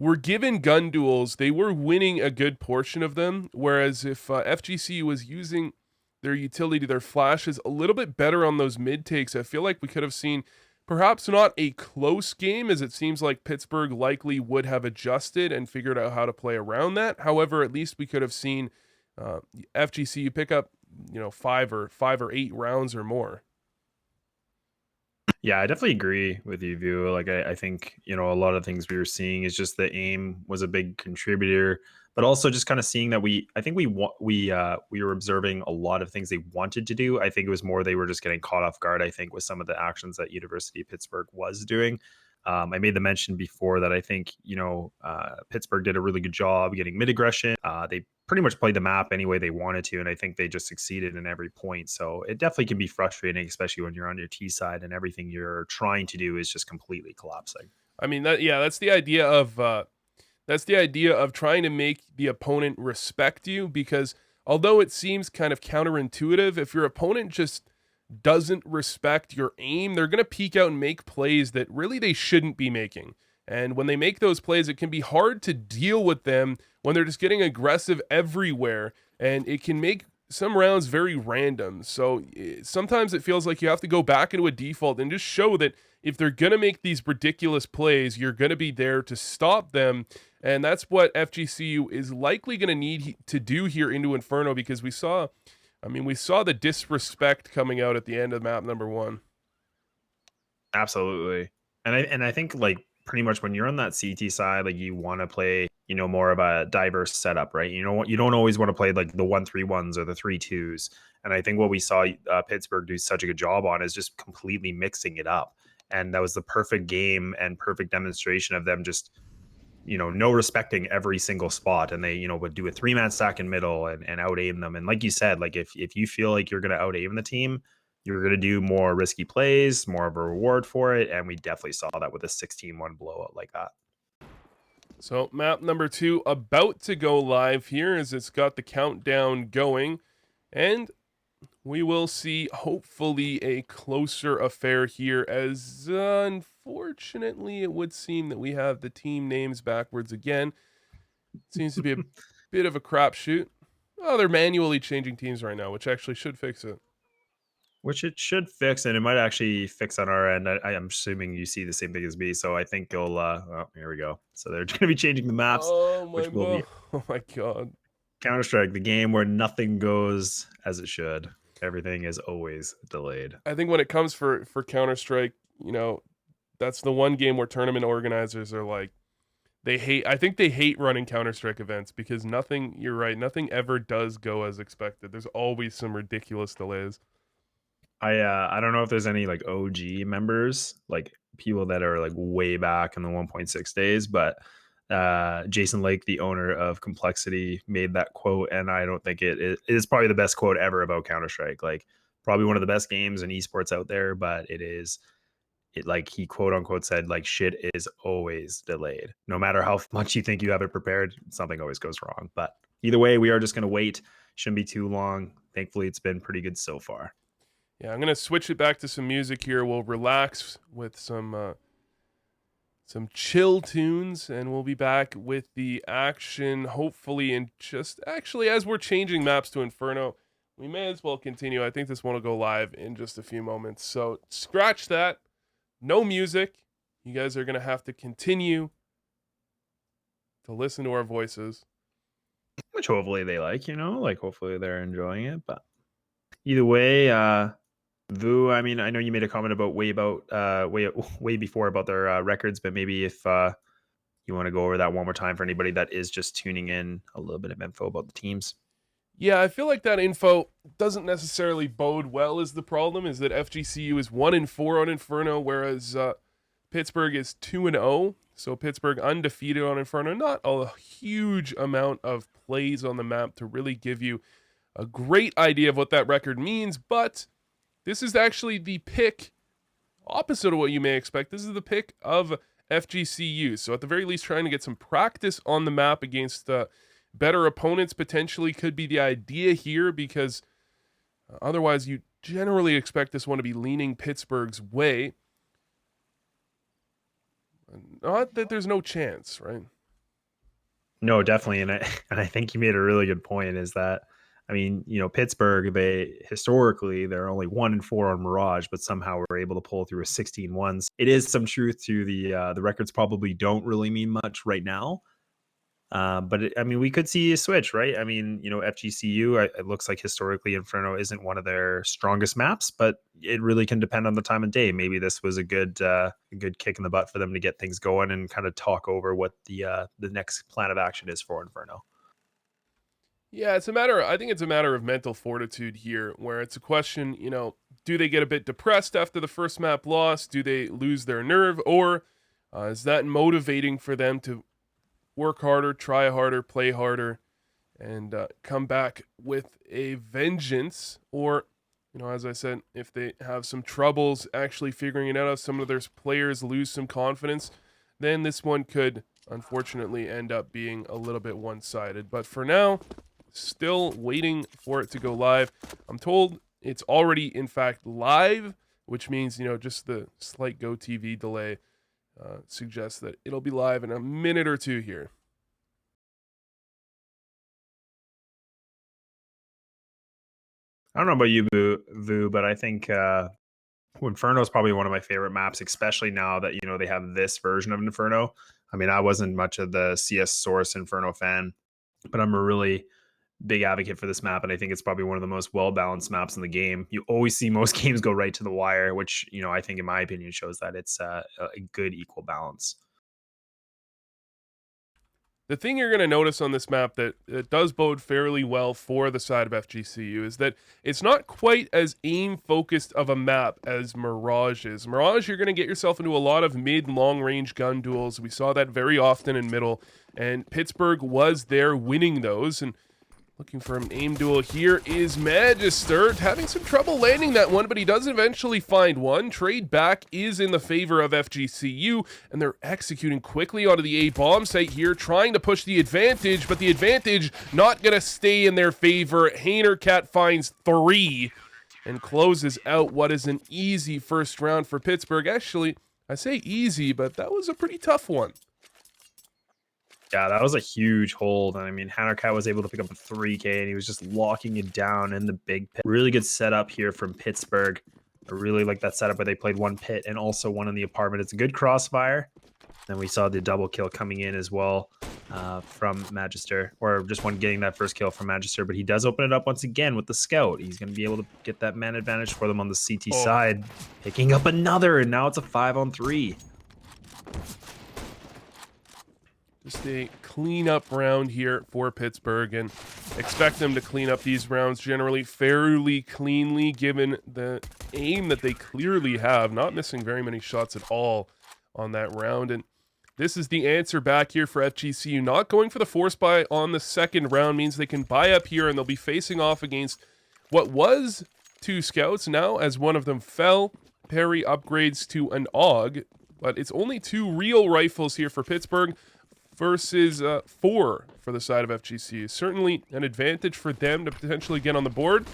were given gun duels, they were winning a good portion of them. Whereas if FGC was using their utility, their flashes a little bit better on those mid takes, I feel like we could have seen perhaps not a close game, as it seems like Pittsburgh likely would have adjusted and figured out how to play around that. However, at least we could have seen FGC pick up, 5 or 8 rounds or more. Yeah, I definitely agree with you, Vu. Like, I think, a lot of things we were seeing is just the aim was a big contributor, but also just kind of seeing that we were observing a lot of things they wanted to do. I think it was more they were just getting caught off guard, I think, with some of the actions that University of Pittsburgh was doing. I made the mention before that I think, Pittsburgh did a really good job getting mid aggression. They pretty much played the map any way they wanted to, and I think they just succeeded in every point. So it definitely can be frustrating, especially when you're on your T side and everything you're trying to do is just completely collapsing. I mean, that's the idea of trying to make the opponent respect you, because although it seems kind of counterintuitive, if your opponent just doesn't respect your aim, they're going to peek out and make plays that really they shouldn't be making. And when they make those plays, it can be hard to deal with them when they're just getting aggressive everywhere, and it can make some rounds very random. So sometimes it feels like you have to go back into a default and just show that if they're going to make these ridiculous plays, you're going to be there to stop them. And that's what FGCU is likely going to need to do here into Inferno, because we saw the disrespect coming out at the end of map number 1. Absolutely. And I think like pretty much when you're on that CT side, like you want to play, more of a diverse setup, right? You don't always want to play like the 1-3-1s or the 3-2s. And I think what we saw Pittsburgh do such a good job on is just completely mixing it up. And that was the perfect game and perfect demonstration of them just, no respecting every single spot. And they, would do a 3-man stack in middle and out aim them. And like you said, like if you feel like you're going to out aim the team, you're going to do more risky plays, more of a reward for it. And we definitely saw that with a 16-1 blowout like that. So map number 2 about to go live here, as it's got the countdown going. And we will see, hopefully, a closer affair here, as unfortunately it would seem that we have the team names backwards again. Seems to be a bit of a crapshoot. Oh, they're manually changing teams right now, which actually should fix it. which it should fix, and it might actually fix on our end. I am assuming you see the same thing as me, so I think you'll. Oh, here we go. So they're going to be changing the maps, Oh my which will be oh my god. Counter-Strike, the game where nothing goes as it should. Everything is always delayed. I think when it comes for Counter-Strike, you know, that's the one game where tournament organizers are like, I think they hate running Counter-Strike events because nothing, you're right, nothing ever does go as expected. There's always some ridiculous delays. I don't know if there's any like OG members, like people that are like way back in the 1.6 days, but Jason Lake, the owner of Complexity, made that quote, and I don't think it is probably the best quote ever about Counter-Strike. Like probably one of the best games in esports out there, but it like he quote unquote said like shit is always delayed. No matter how much you think you have it prepared, something always goes wrong. But either way, we are just gonna wait. Shouldn't be too long. Thankfully, it's been pretty good so far. Yeah, I'm gonna switch it back to some music here. We'll relax with some chill tunes, and we'll be back with the action. Hopefully, in just actually as we're changing maps to Inferno, we may as well continue. I think this one will go live in just a few moments. So scratch that. No music. You guys are gonna have to continue to listen to our voices. Which hopefully they like, like hopefully they're enjoying it. But either way, Vu, I mean, I know you made a comment about way before about their records, but maybe if you want to go over that one more time for anybody that is just tuning in, a little bit of info about the teams. Yeah, I feel like that info doesn't necessarily bode well. Is the problem is that FGCU is 1-4 on Inferno, whereas Pittsburgh is 2-0. So Pittsburgh undefeated on Inferno. Not a huge amount of plays on the map to really give you a great idea of what that record means, but this is actually the pick opposite of what you may expect. This is the pick of FGCU. So at the very least, trying to get some practice on the map against better opponents potentially could be the idea here, because otherwise you generally expect this one to be leaning Pittsburgh's way. Not that there's no chance, right? No, definitely, and I think you made a really good point. Is that I mean, Pittsburgh, they're only 1-4 on Mirage, but somehow we're able to pull through a 16-1. It is some truth to the records probably don't really mean much right now. But I mean, we could see a switch, right? I mean, FGCU, it looks like historically Inferno isn't one of their strongest maps, but it really can depend on the time of day. Maybe this was a good kick in the butt for them to get things going and kind of talk over what the next plan of action is for Inferno. Yeah, I think it's a matter of mental fortitude here, where it's a question, do they get a bit depressed after the first map loss? Do they lose their nerve? Or is that motivating for them to work harder, try harder, play harder, and come back with a vengeance? Or, as I said, if they have some troubles actually figuring it out, if some of their players lose some confidence, then this one could unfortunately end up being a little bit one-sided. But for now, still waiting for it to go live. I'm told it's already, in fact, live, which means, just the slight Go TV delay suggests that it'll be live in a minute or two here. I don't know about you, Vu, but I think Inferno is probably one of my favorite maps, especially now that they have this version of Inferno. I mean, I wasn't much of the CS Source Inferno fan, but I'm a really big advocate for this map, and I think it's probably one of the most well-balanced maps in the game. You always see most games go right to the wire, which I think, in my opinion, shows that it's a good equal balance. The thing you're going to notice on this map that it does bode fairly well for the side of FGCU is that it's not quite as aim-focused of a map as Mirage is. Mirage, you're going to get yourself into a lot of mid-long range gun duels. We saw that very often in middle, and Pittsburgh was there winning those. And looking for an aim duel here is Magister, having some trouble landing that one, but he does eventually find one. Trade back is in the favor of FGCU, and they're executing quickly onto the A bomb site here, trying to push the advantage, but the advantage not going to stay in their favor. Haynercat finds 3 and closes out what is an easy first round for Pittsburgh. Actually, I say easy, but that was a pretty tough one. Yeah, that was a huge hold. I mean, Hanarkat was able to pick up a 3K, and he was just locking it down in the big pit. Really good setup here from Pittsburgh. I really like that setup where they played one pit and also one in the apartment. It's a good crossfire. Then we saw the double kill coming in as well from Magister, or just one getting that first kill from Magister. But he does open it up once again with the scout. He's going to be able to get that man advantage for them on the CT side, picking up another, and now it's a 5-on-3. Just a cleanup round here for Pittsburgh, and expect them to clean up these rounds generally fairly cleanly, given the aim that they clearly have, not missing very many shots at all on that round. And this is the answer back here for FGCU. Not going for the force buy on the second round means they can buy up here, and they'll be facing off against what was 2 scouts. Now, as one of them fell, Perry upgrades to an AUG, but it's only 2 real rifles here for Pittsburgh versus 4 for the side of FGCU. Certainly an advantage for them to potentially get on the board.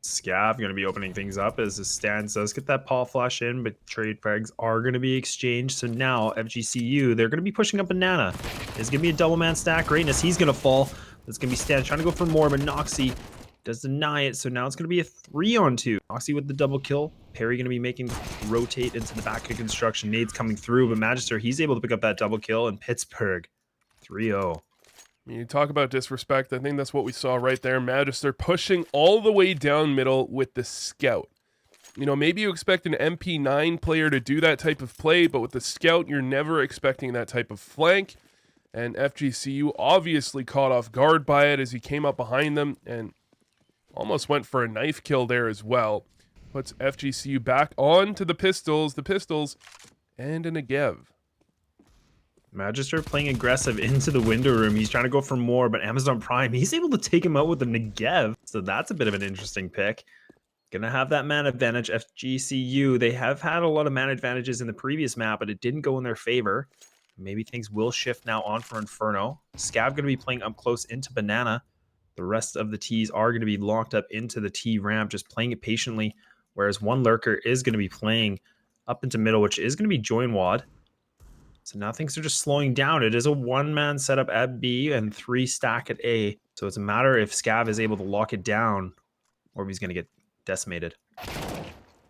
Scav going to be opening things up as the stands does get that paw flash in, but trade frags are going to be exchanged. So now FGCU, they're going to be pushing up Banana. It's going to be a double man stack. Greatness, he's going to fall. It's going to be Stan trying to go for more, but Noxy does deny it. So now it's going to be a 3-on-2. Noxy with the double kill. Perry going to be making rotate into the back of construction. Nades coming through, but Magister, he's able to pick up that double kill, and Pittsburgh 3-0. You talk about disrespect. I think that's what we saw right there. Magister pushing all the way down middle with the scout. You know, maybe you expect an MP9 player to do that type of play, but with the scout, you're never expecting that type of flank. And FGCU obviously caught off guard by it as he came up behind them and almost went for a knife kill there as well. Puts FGCU back on to the pistols, and a Negev. Magister playing aggressive into the window room. He's trying to go for more, but Amazon Prime, he's able to take him out with the Negev. So that's a bit of an interesting pick. Gonna have that man advantage. FGCU, they have had a lot of man advantages in the previous map, but it didn't go in their favor. Maybe things will shift now on for Inferno. Scav gonna be playing up close into Banana. The rest of the T's are gonna be locked up into the T ramp, just playing it patiently. Whereas one lurker is gonna be playing up into middle, which is gonna be Joinwad. So now things are just slowing down. It is a 1-man setup at B and 3 stack at A. So it's a matter if Scav is able to lock it down or if he's going to get decimated.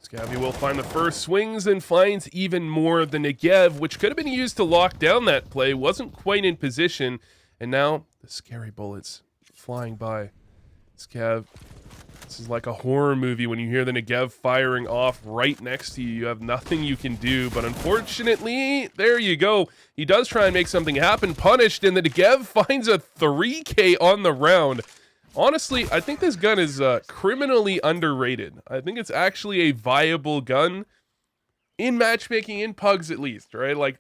Scabby will find the first swings and finds even more. The Negev, which could have been used to lock down that play, wasn't quite in position. And now the scary bullets flying by. Scav, this is like a horror movie when you hear the Negev firing off right next to you. You have nothing you can do, but unfortunately, there you go. He does try and make something happen, punished, and the Negev finds a 3K on the round. Honestly, I think this gun is criminally underrated. I think it's actually a viable gun in matchmaking, in pugs at least, right? Like,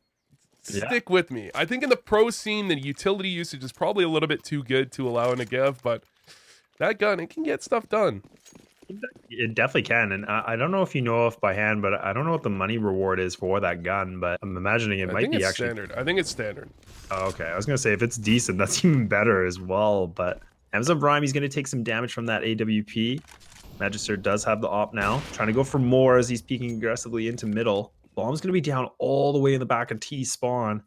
stick with me. I think in the pro scene, the utility usage is probably a little bit too good to allow a Negev, but that gun, it can get stuff done. It definitely can, and I don't know if you know off by hand, but I don't know what the money reward is for that gun, but I'm imagining it might be actually standard. I think it's standard. Oh, okay, I was gonna say if it's decent, that's even better as well. But Amazon Prime, he's gonna take some damage from that AWP. Magister does have the op now, trying to go for more as he's peeking aggressively into middle. Bomb's gonna be down all the way in the back of T spawn,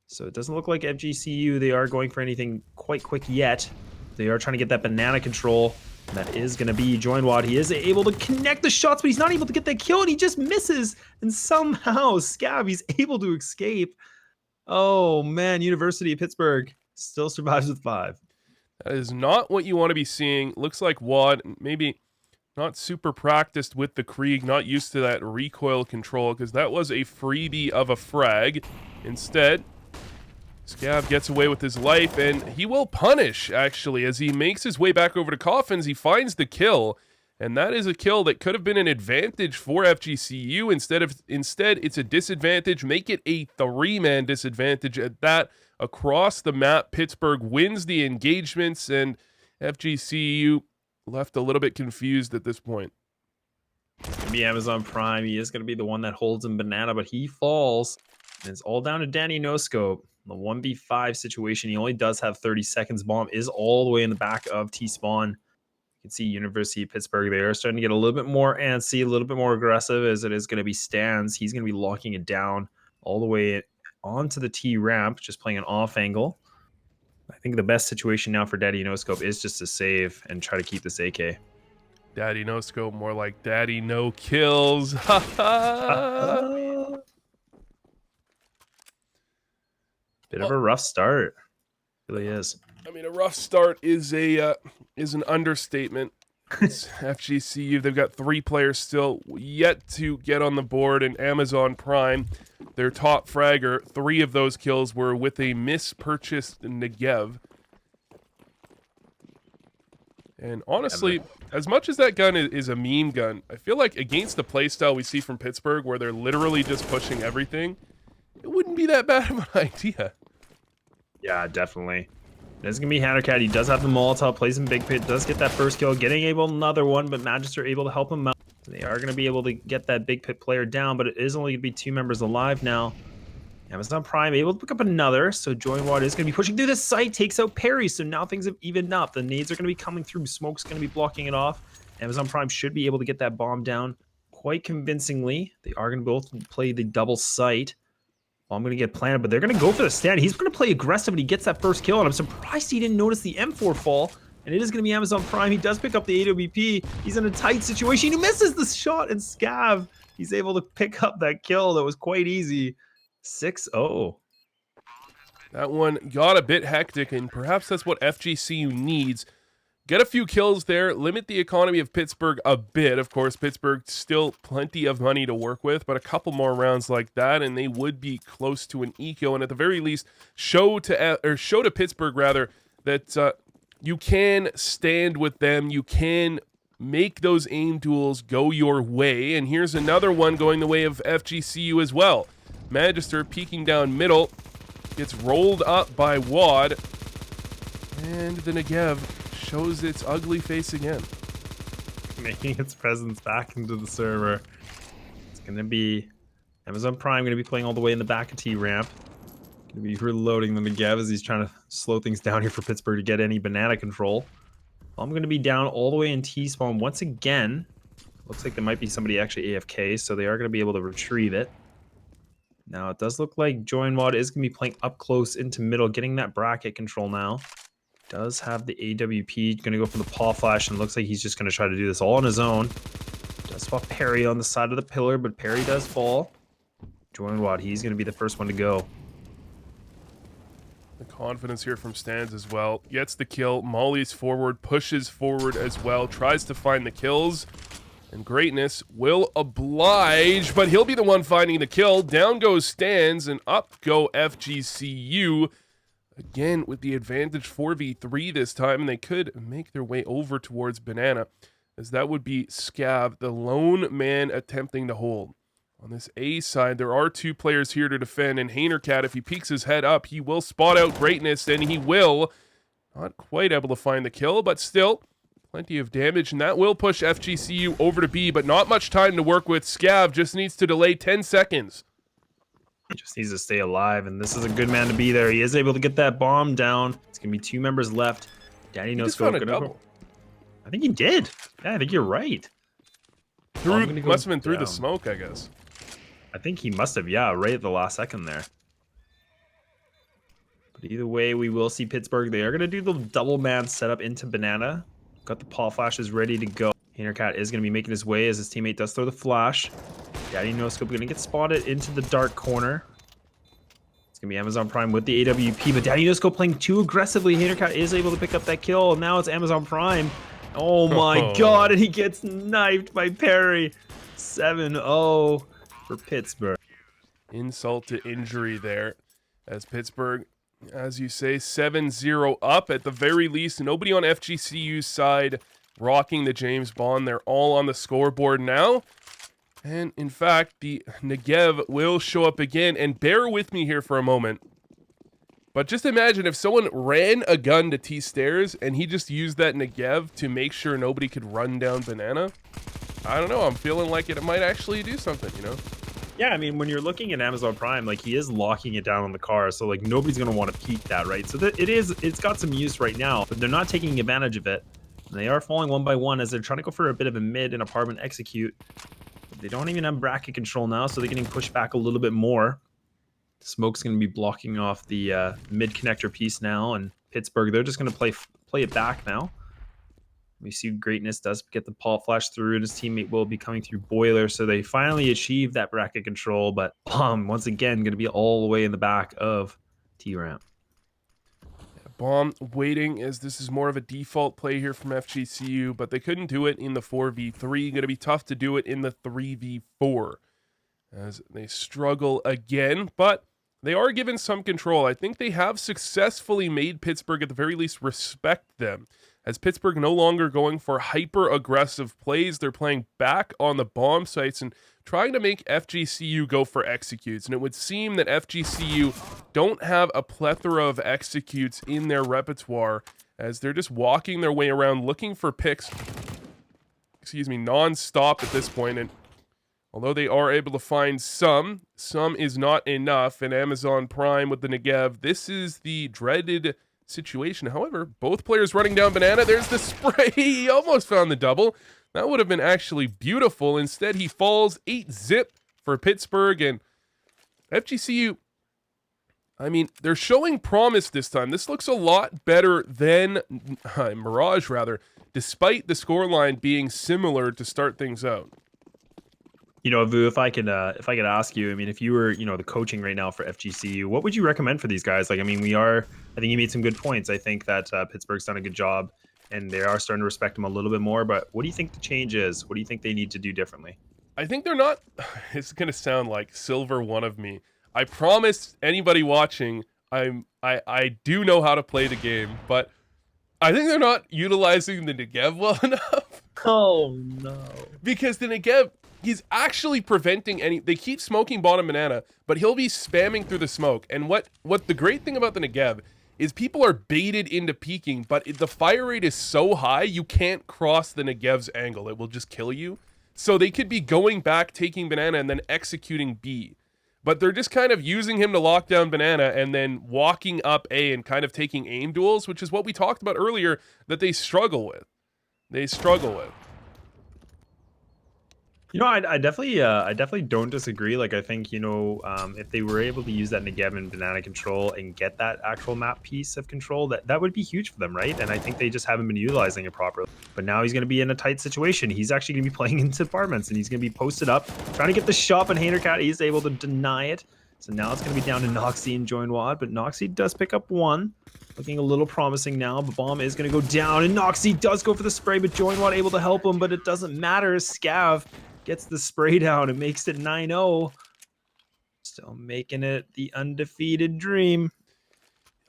so it doesn't look like FGCU they are going for anything quite quick yet. They are trying to get that banana control. And that is going to be Joinwad. He is able to connect the shots, but he's not able to get that kill, and he just misses. And somehow, Scav, he's able to escape. Oh, man, University of Pittsburgh still survives with 5. That is not what you want to be seeing. Looks like Wad, maybe not super practiced with the Krieg, not used to that recoil control, because that was a freebie of a frag. Instead, Scav gets away with his life, and he will punish, actually, as he makes his way back over to Coffins. He finds the kill, and that is a kill that could have been an advantage for FGCU. Instead, it's a disadvantage. Make it a 3-man disadvantage at that. Across the map, Pittsburgh wins the engagements, and FGCU left a little bit confused at this point. It's going to be Amazon Prime. He is going to be the one that holds him banana, but he falls. And it's all down to Danny No-Scope. The 1v5 situation, he only does have 30 seconds. Bomb is all the way in the back of T-Spawn. You can see University of Pittsburgh there starting to get a little bit more antsy, a little bit more aggressive as it is going to be Stans. He's going to be locking it down all the way onto the T ramp, just playing an off angle. I think the best situation now for Daddy No Scope is just to save and try to keep this AK. Daddy no scope, more like daddy no kills. Ha ha. Bit of a rough start. It really is. I mean, a rough start is an understatement. It's FGCU. They've got 3 players still yet to get on the board, and Amazon Prime, their top fragger, 3 of those kills were with a mispurchased Negev. And honestly, as much as that gun is a meme gun, I feel like against the playstyle we see from Pittsburgh, where they're literally just pushing everything, it wouldn't be that bad of an idea. Yeah, definitely. This is going to be Hannercat. He does have the Molotov, plays in Big Pit, does get that first kill, getting able another one, but Magister able to help him out. They are going to be able to get that Big Pit player down, but it is only going to be 2 members alive now. Amazon Prime able to pick up another, so Joinwad is going to be pushing through this site, takes out Perry, so now things have evened up. The nades are going to be coming through, smoke's going to be blocking it off. Amazon Prime should be able to get that bomb down quite convincingly. They are going to both play the double site. I'm going to get planted, but they're going to go for the stand. He's going to play aggressive, and he gets that first kill, and I'm surprised he didn't notice the M4 fall, and it is going to be Amazon Prime. He does pick up the AWP. He's in a tight situation. He misses the shot, and Scav, he's able to pick up that kill. That was quite easy. 6-0. That one got a bit hectic, and perhaps that's what FGCU needs. Get a few kills there, limit the economy of Pittsburgh a bit. Of course, Pittsburgh still plenty of money to work with, but a couple more rounds like that, and they would be close to an eco. And at the very least, show to Pittsburgh rather that you can stand with them. You can make those aim duels go your way. And here's another one going the way of FGCU as well. Magister peeking down middle, gets rolled up by Wad, and the Negev shows its ugly face again. Making its presence back into the server. It's going to be Amazon Prime going to be playing all the way in the back of T-Ramp. Going to be reloading the Negev as he's trying to slow things down here for Pittsburgh to get any banana control. I'm going to be down all the way in T-spawn once again. Looks like there might be somebody actually AFK, so they are going to be able to retrieve it. Now, it does look like Joinwad is going to be playing up close into middle, getting that bracket control now. Does have the AWP, going to go for the paw flash, and looks like he's just going to try to do this all on his own. Does spot Perry on the side of the pillar, but Perry does fall. Joinwad, he's going to be the first one to go. The confidence here from Stans as well. Gets the kill, mollies forward, pushes forward as well, tries to find the kills. And Greatness will oblige, but he'll be the one finding the kill. Down goes Stans, and up go FGCU. Again, with the advantage 4v3 this time, and they could make their way over towards Banana, as that would be Scav, the lone man attempting to hold. On this A side, there are 2 players here to defend, and Haynercat, if he peeks his head up, he will spot out Greatness, and he will. Not quite able to find the kill, but still, plenty of damage, and that will push FGCU over to B, but not much time to work with. Scav just needs to delay 10 seconds. He just needs to stay alive, and this is a good man to be there. He is able to get that bomb down. It's going to be 2 members left. Daddy No Scope. I think he did. Yeah, I think you're right. Must have been through the smoke, I guess. I think he must have, yeah, right at the last second there. But either way, we will see Pittsburgh. They are going to do the double man setup into Banana. Got the paw flashes ready to go. Haynercat is going to be making his way as his teammate does throw the flash. Daddy No Scope going to get spotted into the dark corner. It's going to be Amazon Prime with the AWP, but Daddy No Scope playing too aggressively. Haynercat is able to pick up that kill. Now it's Amazon Prime. Oh my god, and he gets knifed by Perry. 7-0 for Pittsburgh. Insult to injury there, as Pittsburgh, as you say, 7-0 up at the very least. Nobody on FGCU's side rocking the James Bond. They're all on the scoreboard now. And in fact, the Negev will show up again. And bear with me here for a moment. But just imagine if someone ran a gun to T-stairs and he just used that Negev to make sure nobody could run down Banana. I don't know. I'm feeling like it might actually do something, you know? Yeah, I mean, when you're looking at Amazon Prime, like, he is locking it down on the car, so, like, nobody's going to want to peek that, right? So it's got some use right now, but they're not taking advantage of it. And they are falling one by one as they're trying to go for a bit of a mid and apartment execute. But they don't even have bracket control now, so they're getting pushed back a little bit more. Smoke's going to be blocking off the mid connector piece now, and Pittsburgh, they're just going to play it back now. We see Greatness does get the pop flash through, and his teammate will be coming through Boiler, so they finally achieve that bracket control, but Bomb, once again, going to be all the way in the back of T-Ramp. Bomb waiting, as this is more of a default play here from FGCU, but they couldn't do it in the 4v3. Going to be tough to do it in the 3v4 as they struggle again, but they are given some control. I think they have successfully made Pittsburgh at the very least respect them, as Pittsburgh no longer going for hyper-aggressive plays. They're playing back on the bomb sites and trying to make FGCU go for executes. And it would seem that FGCU don't have a plethora of executes in their repertoire, as they're just walking their way around looking for picks, non-stop at this point. And although they are able to find some is not enough. And Amazon Prime with the Negev, this is the dreaded situation. However, both players running down Banana. There's the spray. He almost found the double. That would have been actually beautiful. Instead, he falls 8-zip for Pittsburgh. And FGCU, I mean, they're showing promise this time. This looks a lot better than Mirage, rather, despite the scoreline being similar to start things out. You know, Vu, if I could ask you, I mean, if you were, the coaching right now for FGCU, what would you recommend for these guys? Like, I mean, I think you made some good points. I think that Pittsburgh's done a good job, and they are starting to respect him a little bit more. But what do you think the change is? What do you think they need to do differently? I think they're not. It's gonna sound like Silver one of me. I promise anybody watching, I do know how to play the game, but I think they're not utilizing the Negev well enough. Oh no! Because the Negev, he's actually preventing they keep smoking bottom Banana, but he'll be spamming through the smoke. And what the great thing about the Negev is people are baited into peeking, but the fire rate is so high, you can't cross the Negev's angle. It will just kill you. So they could be going back, taking Banana, and then executing B. But they're just kind of using him to lock down Banana and then walking up A and kind of taking aim duels, which is what we talked about earlier that they struggle with. I definitely don't disagree. Like, I think, if they were able to use that Negev and Banana control and get that actual map piece of control, that would be huge for them, right? And I think they just haven't been utilizing it properly. But now he's going to be in a tight situation. He's actually going to be playing into apartments, and he's going to be posted up, trying to get the shot, but Hatercat, he's able to deny it. So now it's going to be down to Noxie and Joinwad, but Noxie does pick up one. Looking a little promising now, but Bomb is going to go down, and Noxie does go for the spray, but Joinwad able to help him, but it doesn't matter. Scav gets the spray down and makes it 9-0. Still making it the undefeated dream.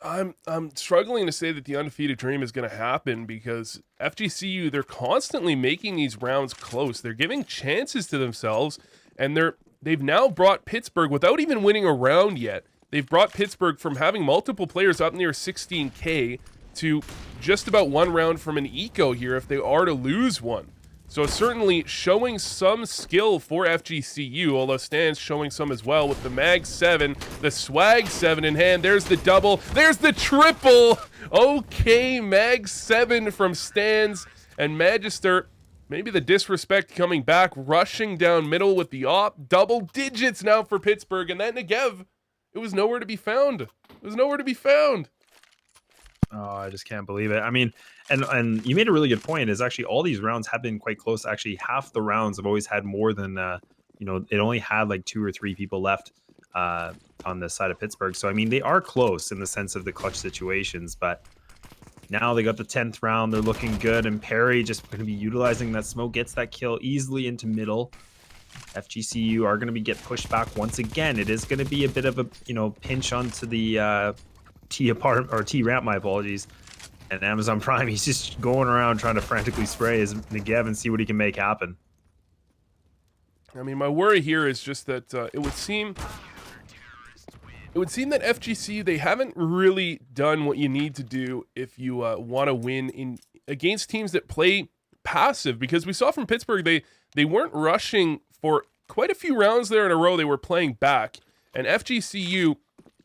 I'm struggling to say that the undefeated dream is going to happen, because FGCU, they're constantly making these rounds close. They're giving chances to themselves, and they've now brought Pittsburgh, without even winning a round yet, they've brought Pittsburgh from having multiple players up near 16K to just about one round from an eco here if they are to lose one. So certainly showing some skill for FGCU, although Stan's showing some as well with the Mag 7, the Swag 7 in hand. There's the double, there's the triple. Okay, Mag 7 from Stans, and Magister, maybe the disrespect coming back, rushing down middle with the op. Double digits now for Pittsburgh, and that Negev, it was nowhere to be found. Oh, I just can't believe it. I mean, and you made a really good point, is actually all these rounds have been quite close. Actually, half the rounds have always had more than, it only had like 2 or 3 people left on this side of Pittsburgh. So, I mean, they are close in the sense of the clutch situations, but now they got the 10th round. They're looking good, and Perry just going to be utilizing that smoke, gets that kill easily into middle. FGCU are going to get pushed back once again. It is going to be a bit of a, pinch onto the T-ramp, my apologies. And Amazon Prime, he's just going around trying to frantically spray his Negev and see what he can make happen. I mean, my worry here is just that it would seem that FGC, they haven't really done what you need to do if you want to win against teams that play passive, because we saw from Pittsburgh they weren't rushing for quite a few rounds there in a row. They were playing back, and FGCU,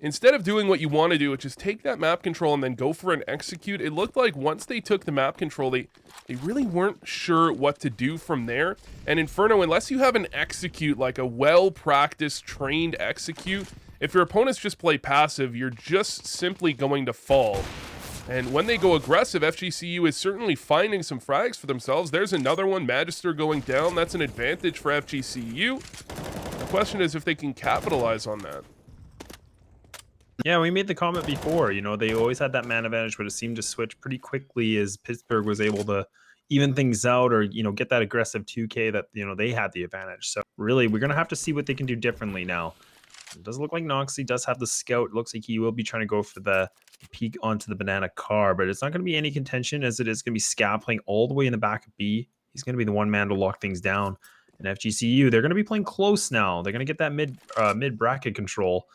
instead of doing what you want to do, which is take that map control and then go for an execute, it looked like once they took the map control, they really weren't sure what to do from there. And Inferno, unless you have an execute, like a well-practiced, trained execute, if your opponents just play passive, you're just simply going to fall. And when they go aggressive, FGCU is certainly finding some frags for themselves. There's another one, Magister going down. That's an advantage for FGCU. The question is if they can capitalize on that. Yeah, we made the comment before, you know, they always had that man advantage, but it seemed to switch pretty quickly as Pittsburgh was able to even things out or, you know, get that aggressive 2K that, you know, they had the advantage. So really, we're going to have to see what they can do differently now. It does look like Noxie does have the scout. It looks like he will be trying to go for the peek onto the banana car, but it's not going to be any contention as it is going to be Scab playing all the way in the back of B. He's going to be the one man to lock things down. And FGCU, they're going to be playing close now. They're going to get that mid bracket control.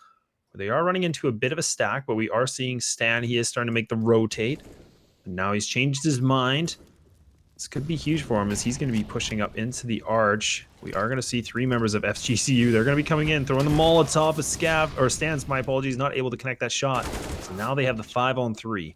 They are running into a bit of a stack, but we are seeing Stan. He is starting to make the rotate. And now he's changed his mind. This could be huge for him as he's going to be pushing up into the arch. We are going to see 3 members of FGCU. They're going to be coming in, throwing the Molotov. But Stan's, my apologies, not able to connect that shot. So now they have the 5-on-3.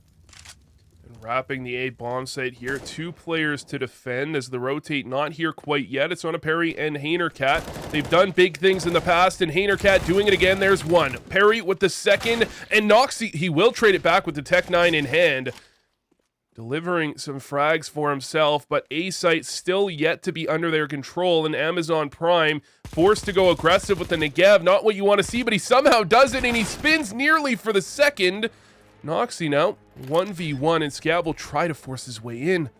And wrapping the A bomb site here. 2 players to defend as the rotate not here quite yet. It's on a Perry and Haynercat. They've done big things in the past, and Haynercat doing it again. There's one. Perry with the second, and Noxie, he will trade it back with the Tech 9 in hand. Delivering some frags for himself, but A site still yet to be under their control, and Amazon Prime forced to go aggressive with the Negev. Not what you want to see, but he somehow does it, and he spins nearly for the second. Noxie now 1v1, and Scab will try to force his way in.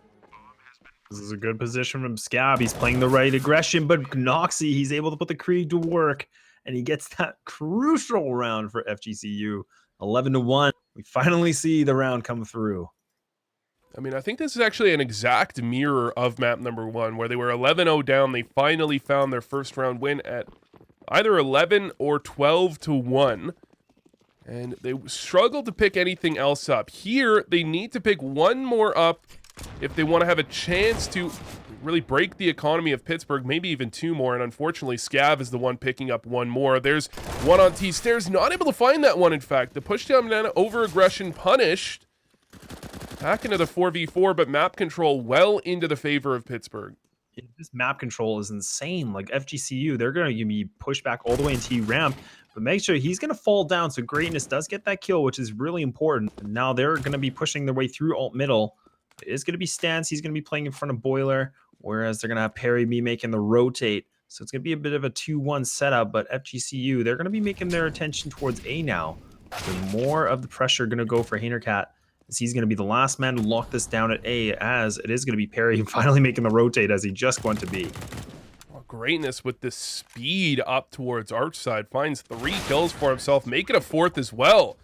This is a good position from Scab. He's playing the right aggression, but Noxie, he's able to put the Krieg to work, and he gets that crucial round for FGCU. 11-1. We finally see the round come through. I mean, I think this is actually an exact mirror of map number 1, where they were 11-0 down. They finally found their first round win at either 11 or 12-1. And they struggled to pick anything else up. Here, they need to pick one more up if they want to have a chance to really break the economy of Pittsburgh, maybe even 2 more. And unfortunately, Scav is the one picking up 1 more. There's one on T-Stairs, not able to find that one, in fact. The pushdown banana over aggression punished. Back into the 4v4, but map control well into the favor of Pittsburgh. This map control is insane. Like FGCU, they're going to be pushed back all the way into ramp, but make sure he's going to fall down. So Greatness does get that kill, which is really important. And now they're going to be pushing their way through alt middle. It is going to be Stance. He's going to be playing in front of Boiler, whereas they're going to have Perry me making the rotate. So it's going to be a bit of a 2-1 setup, but FGCU, they're going to be making their attention towards A now. So more of the pressure going to go for Haynercat, as he's going to be the last man to lock this down at A, as it is going to be Perry finally making the rotate as he just went to B. Oh, Greatness with the speed up towards Arch side. Finds 3 kills for himself, making a 4th as well.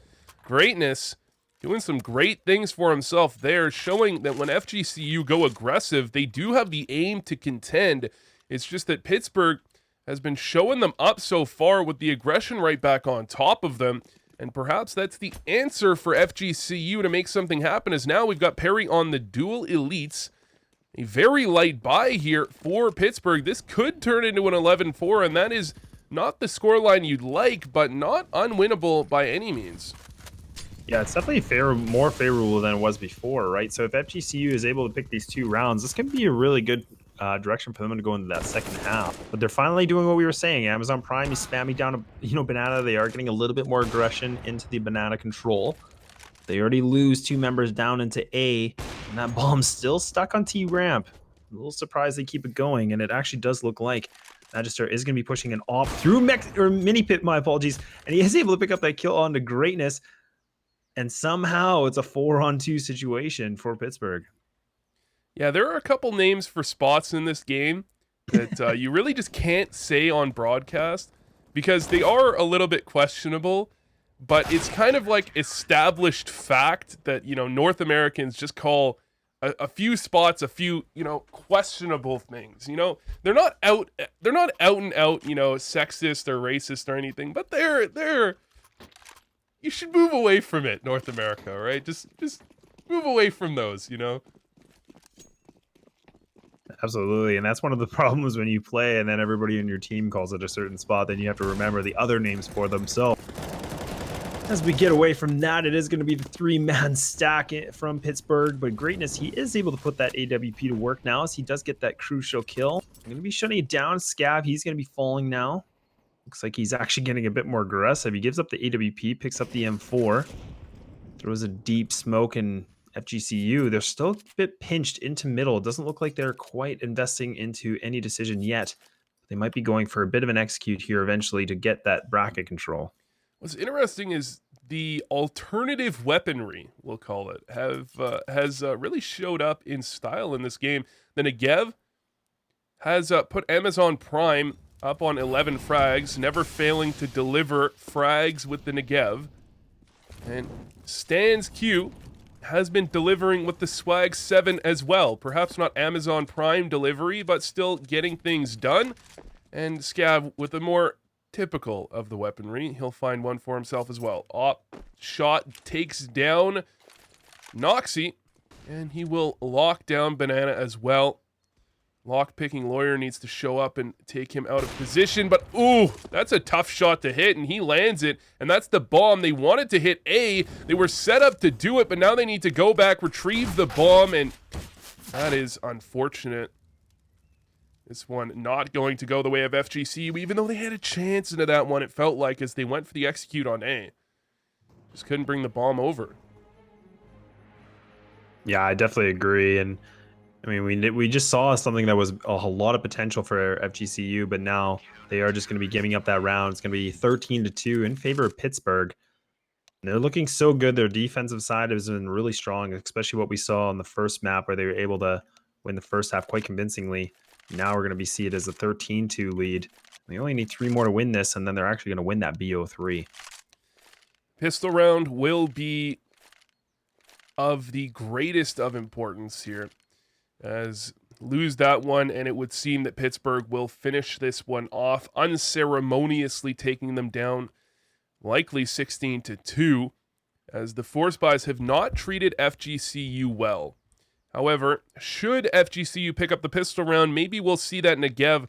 Greatness doing some great things for himself there, showing that when FGCU go aggressive, they do have the aim to contend. It's just that Pittsburgh has been showing them up so far with the aggression right back on top of them. And perhaps that's the answer for FGCU to make something happen, as now we've got Perry on the dual elites. A very light buy here for Pittsburgh. This could turn into an 11-4, and that is not the scoreline you'd like, but not unwinnable by any means. Yeah, it's definitely more favorable than it was before, right? So if FGCU is able to pick these 2 rounds, this can be a really good direction for them to go into that second half. But they're finally doing what we were saying. Amazon Prime is spamming down a banana. They are getting a little bit more aggression into the banana control. They already lose 2 members down into A, and that bomb's still stuck on T ramp. A little surprised they keep it going, and it actually does look like Magister is going to be pushing an op through Mini Pit, my apologies, and he is able to pick up that kill onto Greatness. And somehow it's a 4-on-2 situation for Pittsburgh. Yeah, there are a couple names for spots in this game that you really just can't say on broadcast because they are a little bit questionable, but it's kind of like established fact that, North Americans just call a few spots a few, questionable things. They're not out and out, sexist or racist or anything, but they're you should move away from it, North America, right? Just move away from those, Absolutely, and that's one of the problems when you play and then everybody in your team calls it a certain spot, then you have to remember the other names for them. So as we get away from that, it is going to be the 3-man stack from Pittsburgh, but Greatness, he is able to put that AWP to work now as he does get that crucial kill. I'm going to be shutting it down. Scav, he's going to be falling now. Looks like he's actually getting a bit more aggressive. He gives up the AWP, picks up the M4, throws a deep smoke, and FGCU, they're still a bit pinched into middle. It doesn't look like they're quite investing into any decision yet. They might be going for a bit of an execute here eventually to get that bracket control. What's interesting is the alternative weaponry, we'll call it, has really showed up in style in this game. The Negev has put Amazon Prime up on 11 frags, never failing to deliver frags with the Negev. And Stan's Q has been delivering with the Swag 7 as well. Perhaps not Amazon Prime delivery, but still getting things done. And Scav with a more typical of the weaponry. He'll find one for himself as well. Shot takes down Noxy, and he will lock down Banana as well. Lock-picking Lawyer needs to show up and take him out of position, but ooh, that's a tough shot to hit, and he lands it, and that's the bomb. They wanted to hit A. They were set up to do it, but now they need to go back, retrieve the bomb, and that is unfortunate. This one not going to go the way of FGCU, even though they had a chance into that one, it felt like, as they went for the execute on A. Just couldn't bring the bomb over. Yeah, I definitely agree. And I mean, we just saw something that was a whole lot of potential for FGCU, but now they are just going to be giving up that round. It's going to be 13-2 in favor of Pittsburgh. And they're looking so good. Their defensive side has been really strong, especially what we saw on the first map where they were able to win the first half quite convincingly. Now we're going to see it as a 13-2 lead. They only need 3 more to win this, and then they're actually going to win that BO3. Pistol round will be of the greatest of importance here, as lose that one, and it would seem that Pittsburgh will finish this one off, unceremoniously taking them down, likely 16-2, as the Force Buys have not treated FGCU well. However, should FGCU pick up the pistol round, maybe we'll see that Negev.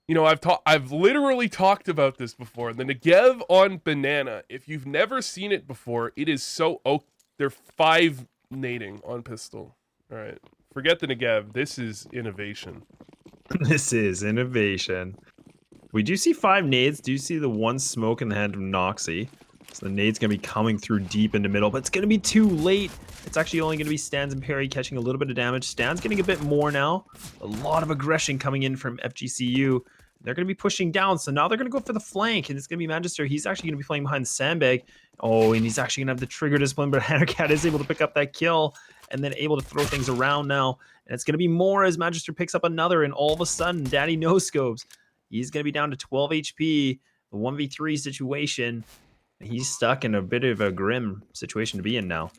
You know, I've literally talked about this before. The Negev on Banana, if you've never seen it before, it is so... Oh, they're 5 nading on pistol. All right, forget the Negev. This is innovation. This is innovation. We do see 5 nades. Do you see the 1 smoke in the hand of Noxy? So the nade's going to be coming through deep into middle, but it's going to be too late. It's actually only going to be Stans and Perry catching a little bit of damage. Stan's getting a bit more now. A lot of aggression coming in from FGCU. They're going to be pushing down, so now they're going to go for the flank, and it's going to be Magister. He's actually going to be playing behind the sandbag. Oh, and he's actually going to have the trigger discipline, but Hannercat is able to pick up that kill and then able to throw things around now. And it's going to be more as Magister picks up another, and all of a sudden, Daddy No Scopes. He's going to be down to 12 HP, the 1v3 situation. He's stuck in a bit of a grim situation to be in now.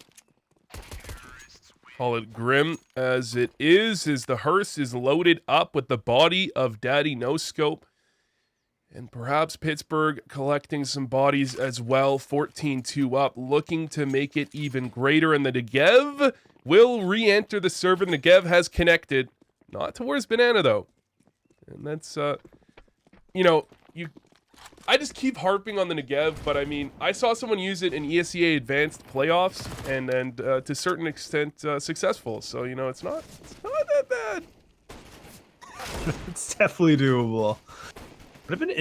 Call it grim as it is the hearse is loaded up with the body of Daddy No Scope. And perhaps Pittsburgh collecting some bodies as well. 14-2 up, looking to make it even greater. And the Negev will re-enter the server. Negev has connected. Not towards Banana, though. And that's, you know, I just keep harping on the Negev, but I mean, I saw someone use it in ESEA Advanced playoffs, and to a certain extent successful. So, you know, it's not that bad. It's definitely doable. Would have been an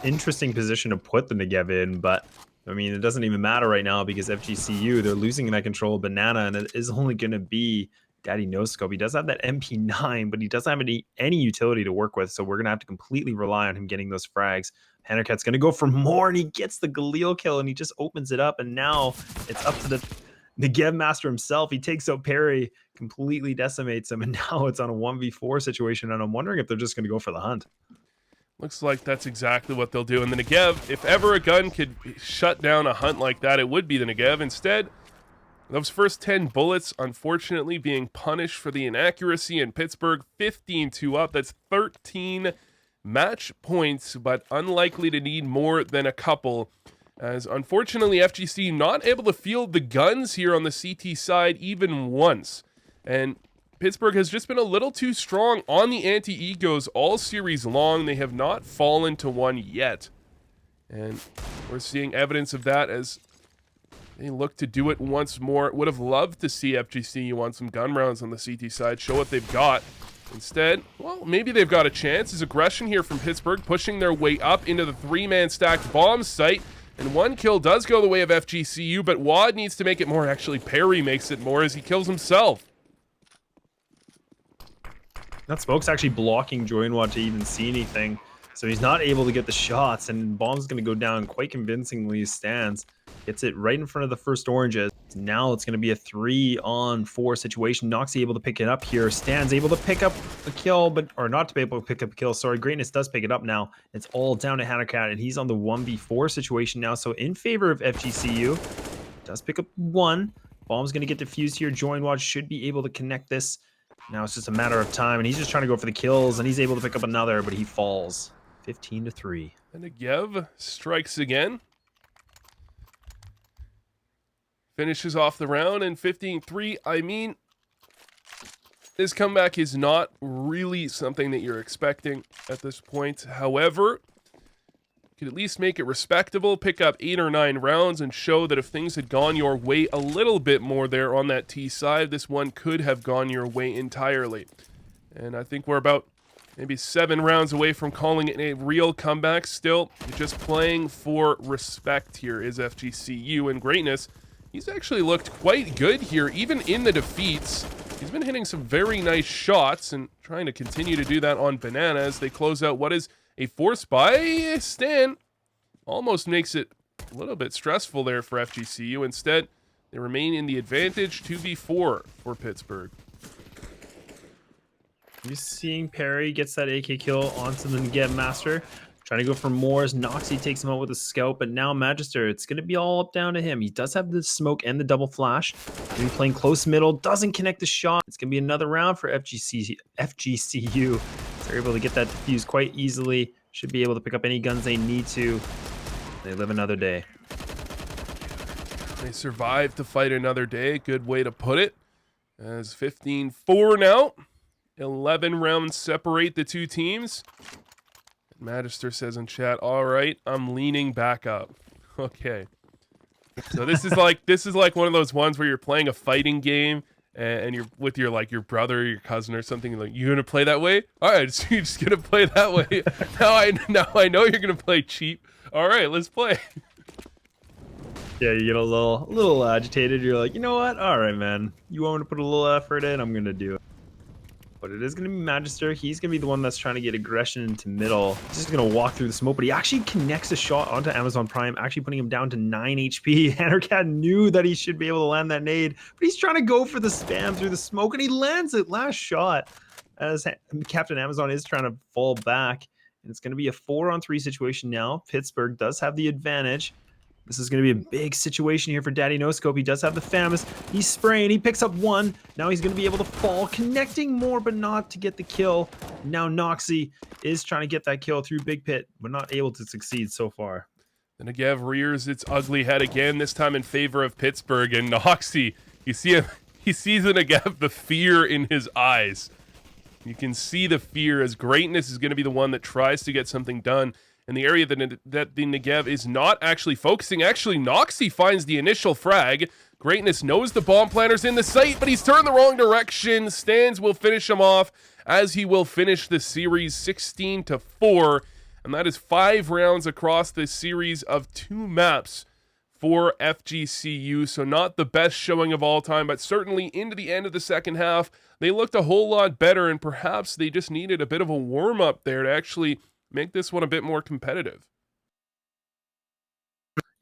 interesting position to put the Negev in, but I mean, it doesn't even matter right now because FGCU, they're losing that control of Banana, and it is only going to be Daddy No Scope. He does have that MP9, but he doesn't have any utility to work with, so we're going to have to completely rely on him getting those frags. Hannercat's going to go for more, and he gets the Galil kill, and he just opens it up, and now it's up to the Negev Master himself. He takes out Perry, completely decimates him, and now it's on a 1v4 situation, and I'm wondering if they're just going to go for the hunt. Looks like that's exactly what they'll do. And the Negev, if ever a gun could shut down a hunt like that, it would be the Negev. Instead, those first 10 bullets, unfortunately, being punished for the inaccuracy, in Pittsburgh 15-2 up. That's 13 match points, but unlikely to need more than a couple, as unfortunately FGC not able to field the guns here on the CT side even once. And Pittsburgh has just been a little too strong on the anti-egos all series long. They have not fallen to one yet. And we're seeing evidence of that as they look to do it once more. Would have loved to see FGC on some gun rounds on the CT side, show what they've got. Instead, well, maybe they've got a chance. There's aggression here from Pittsburgh, pushing their way up into the 3-man stacked bomb site. And one kill does go the way of FGCU, but Wad needs to make it more. Actually, Perry makes it more as he kills himself. That smoke's actually blocking Joinwad to even see anything. So he's not able to get the shots, and Bomb's going to go down quite convincingly. Stands gets it right in front of the first oranges. Now it's going to be a 3-on-4 situation. Noxy able to pick it up here. Stands able to pick up a kill, or not to be able to pick up a kill. Sorry, Greatness does pick it up now. It's all down to Hannercat, and he's on the 1v4 situation now. So in favor of FGCU. Does pick up one. Bomb's going to get defused here. Joinwad should be able to connect this. Now it's just a matter of time, and he's just trying to go for the kills, and he's able to pick up another, but he falls. 15-3. And Negev strikes again. Finishes off the round, and 15-3. I mean, this comeback is not really something that you're expecting at this point. However, you could at least make it respectable, pick up 8 or 9 rounds, and show that if things had gone your way a little bit more there on that T side, this one could have gone your way entirely. And I think we're about maybe 7 rounds away from calling it a real comeback. Still, you're just playing for respect here is FGCU, and Greatness, he's actually looked quite good here, even in the defeats. He's been hitting some very nice shots and trying to continue to do that on Banana as they close out what is a force by Stan. Almost makes it a little bit stressful there for FGCU. Instead, they remain in the advantage 2v4 for Pittsburgh. You're seeing Perry gets that AK kill onto the Negev Master. Trying to go for more as Noxy takes him out with a scout, but now Magister, it's going to be all up down to him. He does have the smoke and the double flash. He's playing close middle, doesn't connect the shot. It's going to be another round for FGCU. They're able to get that defused quite easily. Should be able to pick up any guns they need to. They live another day. They survive to fight another day. Good way to put it. As 15-4 now. 11 rounds separate the two teams. Magister says in chat, all right, I'm leaning back up. Okay. So this is like one of those ones where you're playing a fighting game and you're with your brother or your cousin or something, like, you gonna play that way? All right, so you're just gonna play that way. now I know you're gonna play cheap. All right, let's play. Yeah, you get a little agitated. You're like, you know what? All right, man. You want me to put a little effort in? I'm gonna do it. But it is going to be Magister. He's going to be the one that's trying to get aggression into middle. He's just going to walk through the smoke, but he actually connects a shot onto Amazon Prime, actually putting him down to 9 HP. Hannercat knew that he should be able to land that nade, but he's trying to go for the spam through the smoke, and he lands it. Last shot, as Captain Amazon is trying to fall back. And it's going to be a 4-on-3 situation now. Pittsburgh does have the advantage. This is going to be a big situation here for Daddy No Scope. He does have the FAMAS. He's spraying. He picks up one. Now he's going to be able to fall, connecting more, but not to get the kill. Now Noxy is trying to get that kill through Big Pit, but not able to succeed so far. The Negev rears its ugly head again, this time in favor of Pittsburgh. And Noxy, you see him, he sees the Negev, the fear in his eyes. You can see the fear as Greatness is going to be the one that tries to get something done in the area that the Negev is not actually focusing. Actually, Noxy finds the initial frag. Greatness knows the bomb planter's in the site, but he's turned the wrong direction. Stans will finish him off, as he will finish the series 16-4. And that is 5 rounds across this series of 2 maps for FGCU. So not the best showing of all time, but certainly into the end of the second half, they looked a whole lot better, and perhaps they just needed a bit of a warm-up there to actually make this one a bit more competitive.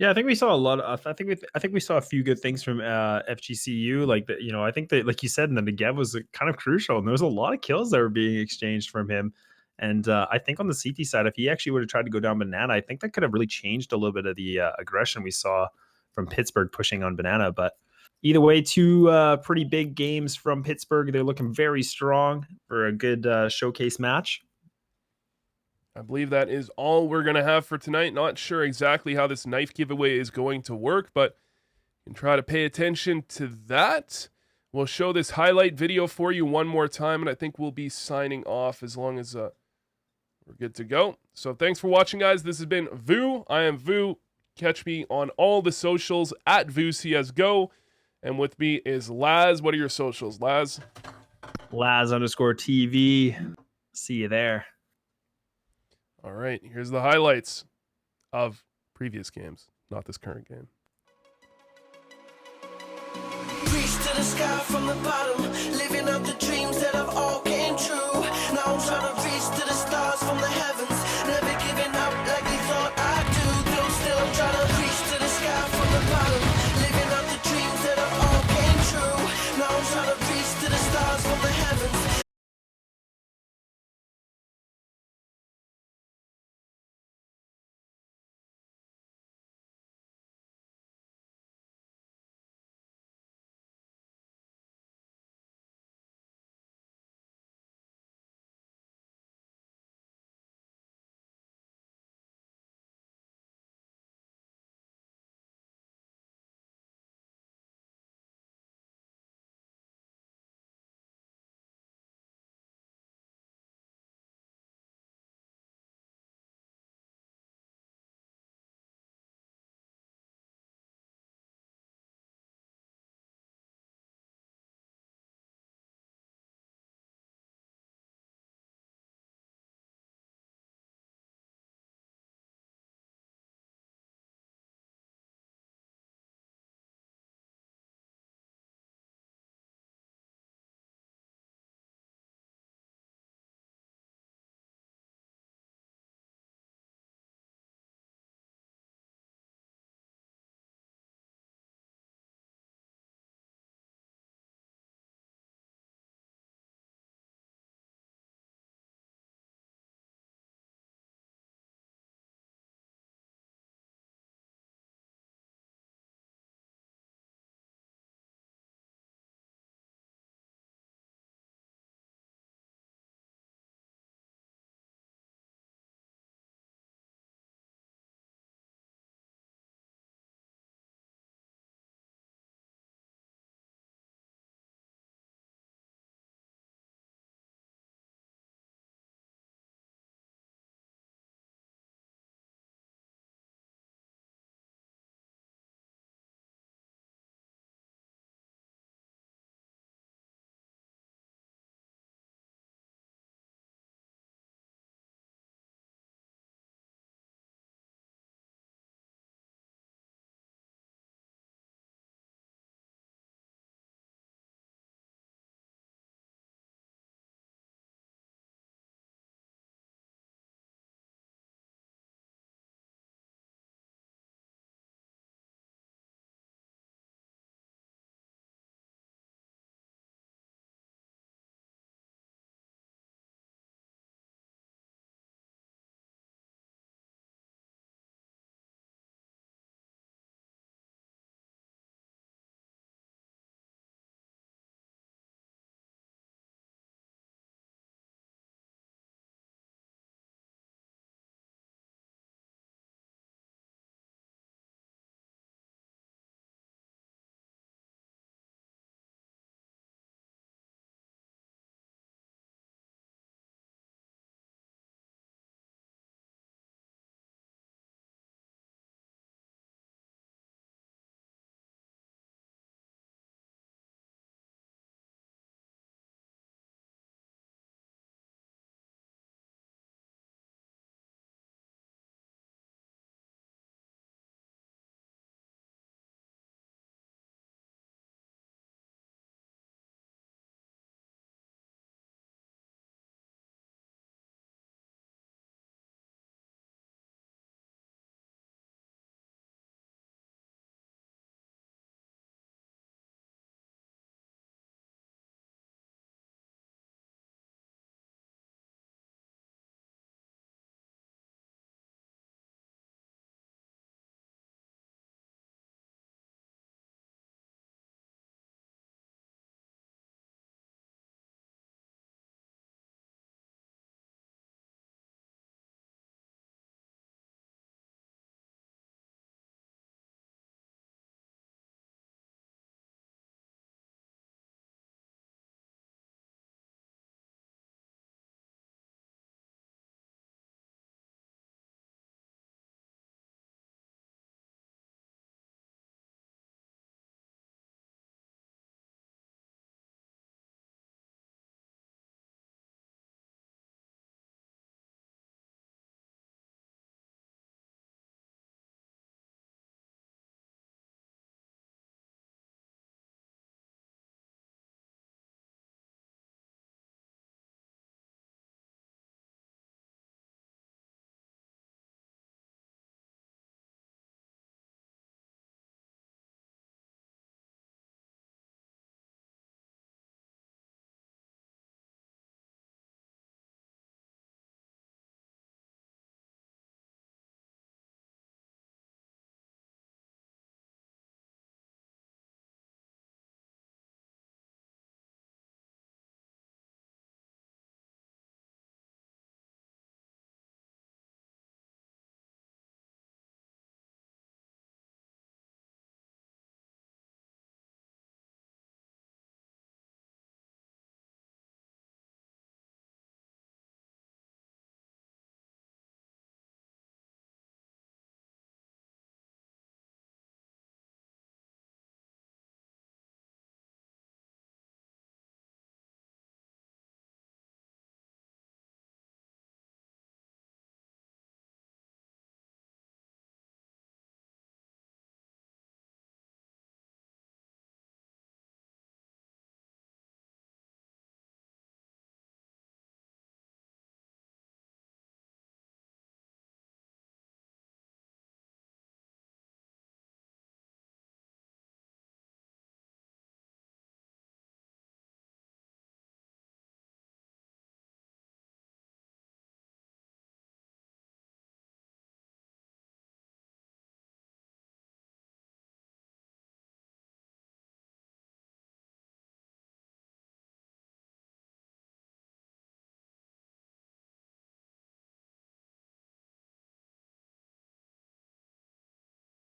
Yeah, I think we saw a lot of. I think we saw a few good things from FGCU. Like that, I think that, like you said, the Negev was kind of crucial, and there was a lot of kills that were being exchanged from him. And I think on the CT side, if he actually would have tried to go down Banana, I think that could have really changed a little bit of the aggression we saw from Pittsburgh pushing on Banana. But either way, 2 pretty big games from Pittsburgh. They're looking very strong for a good showcase match. I believe that is all we're going to have for tonight. Not sure exactly how this knife giveaway is going to work, but you can try to pay attention to that. We'll show this highlight video for you one more time, and I think we'll be signing off as long as we're good to go. So thanks for watching, guys. This has been Vu. I am Vu. Catch me on all the socials at Vu CSGO. And with me is Laz. What are your socials, Laz? Laz_TV. See you there. All right, here's the highlights of previous games, not this current game. Reach to the sky from the bottom, living out the dreams that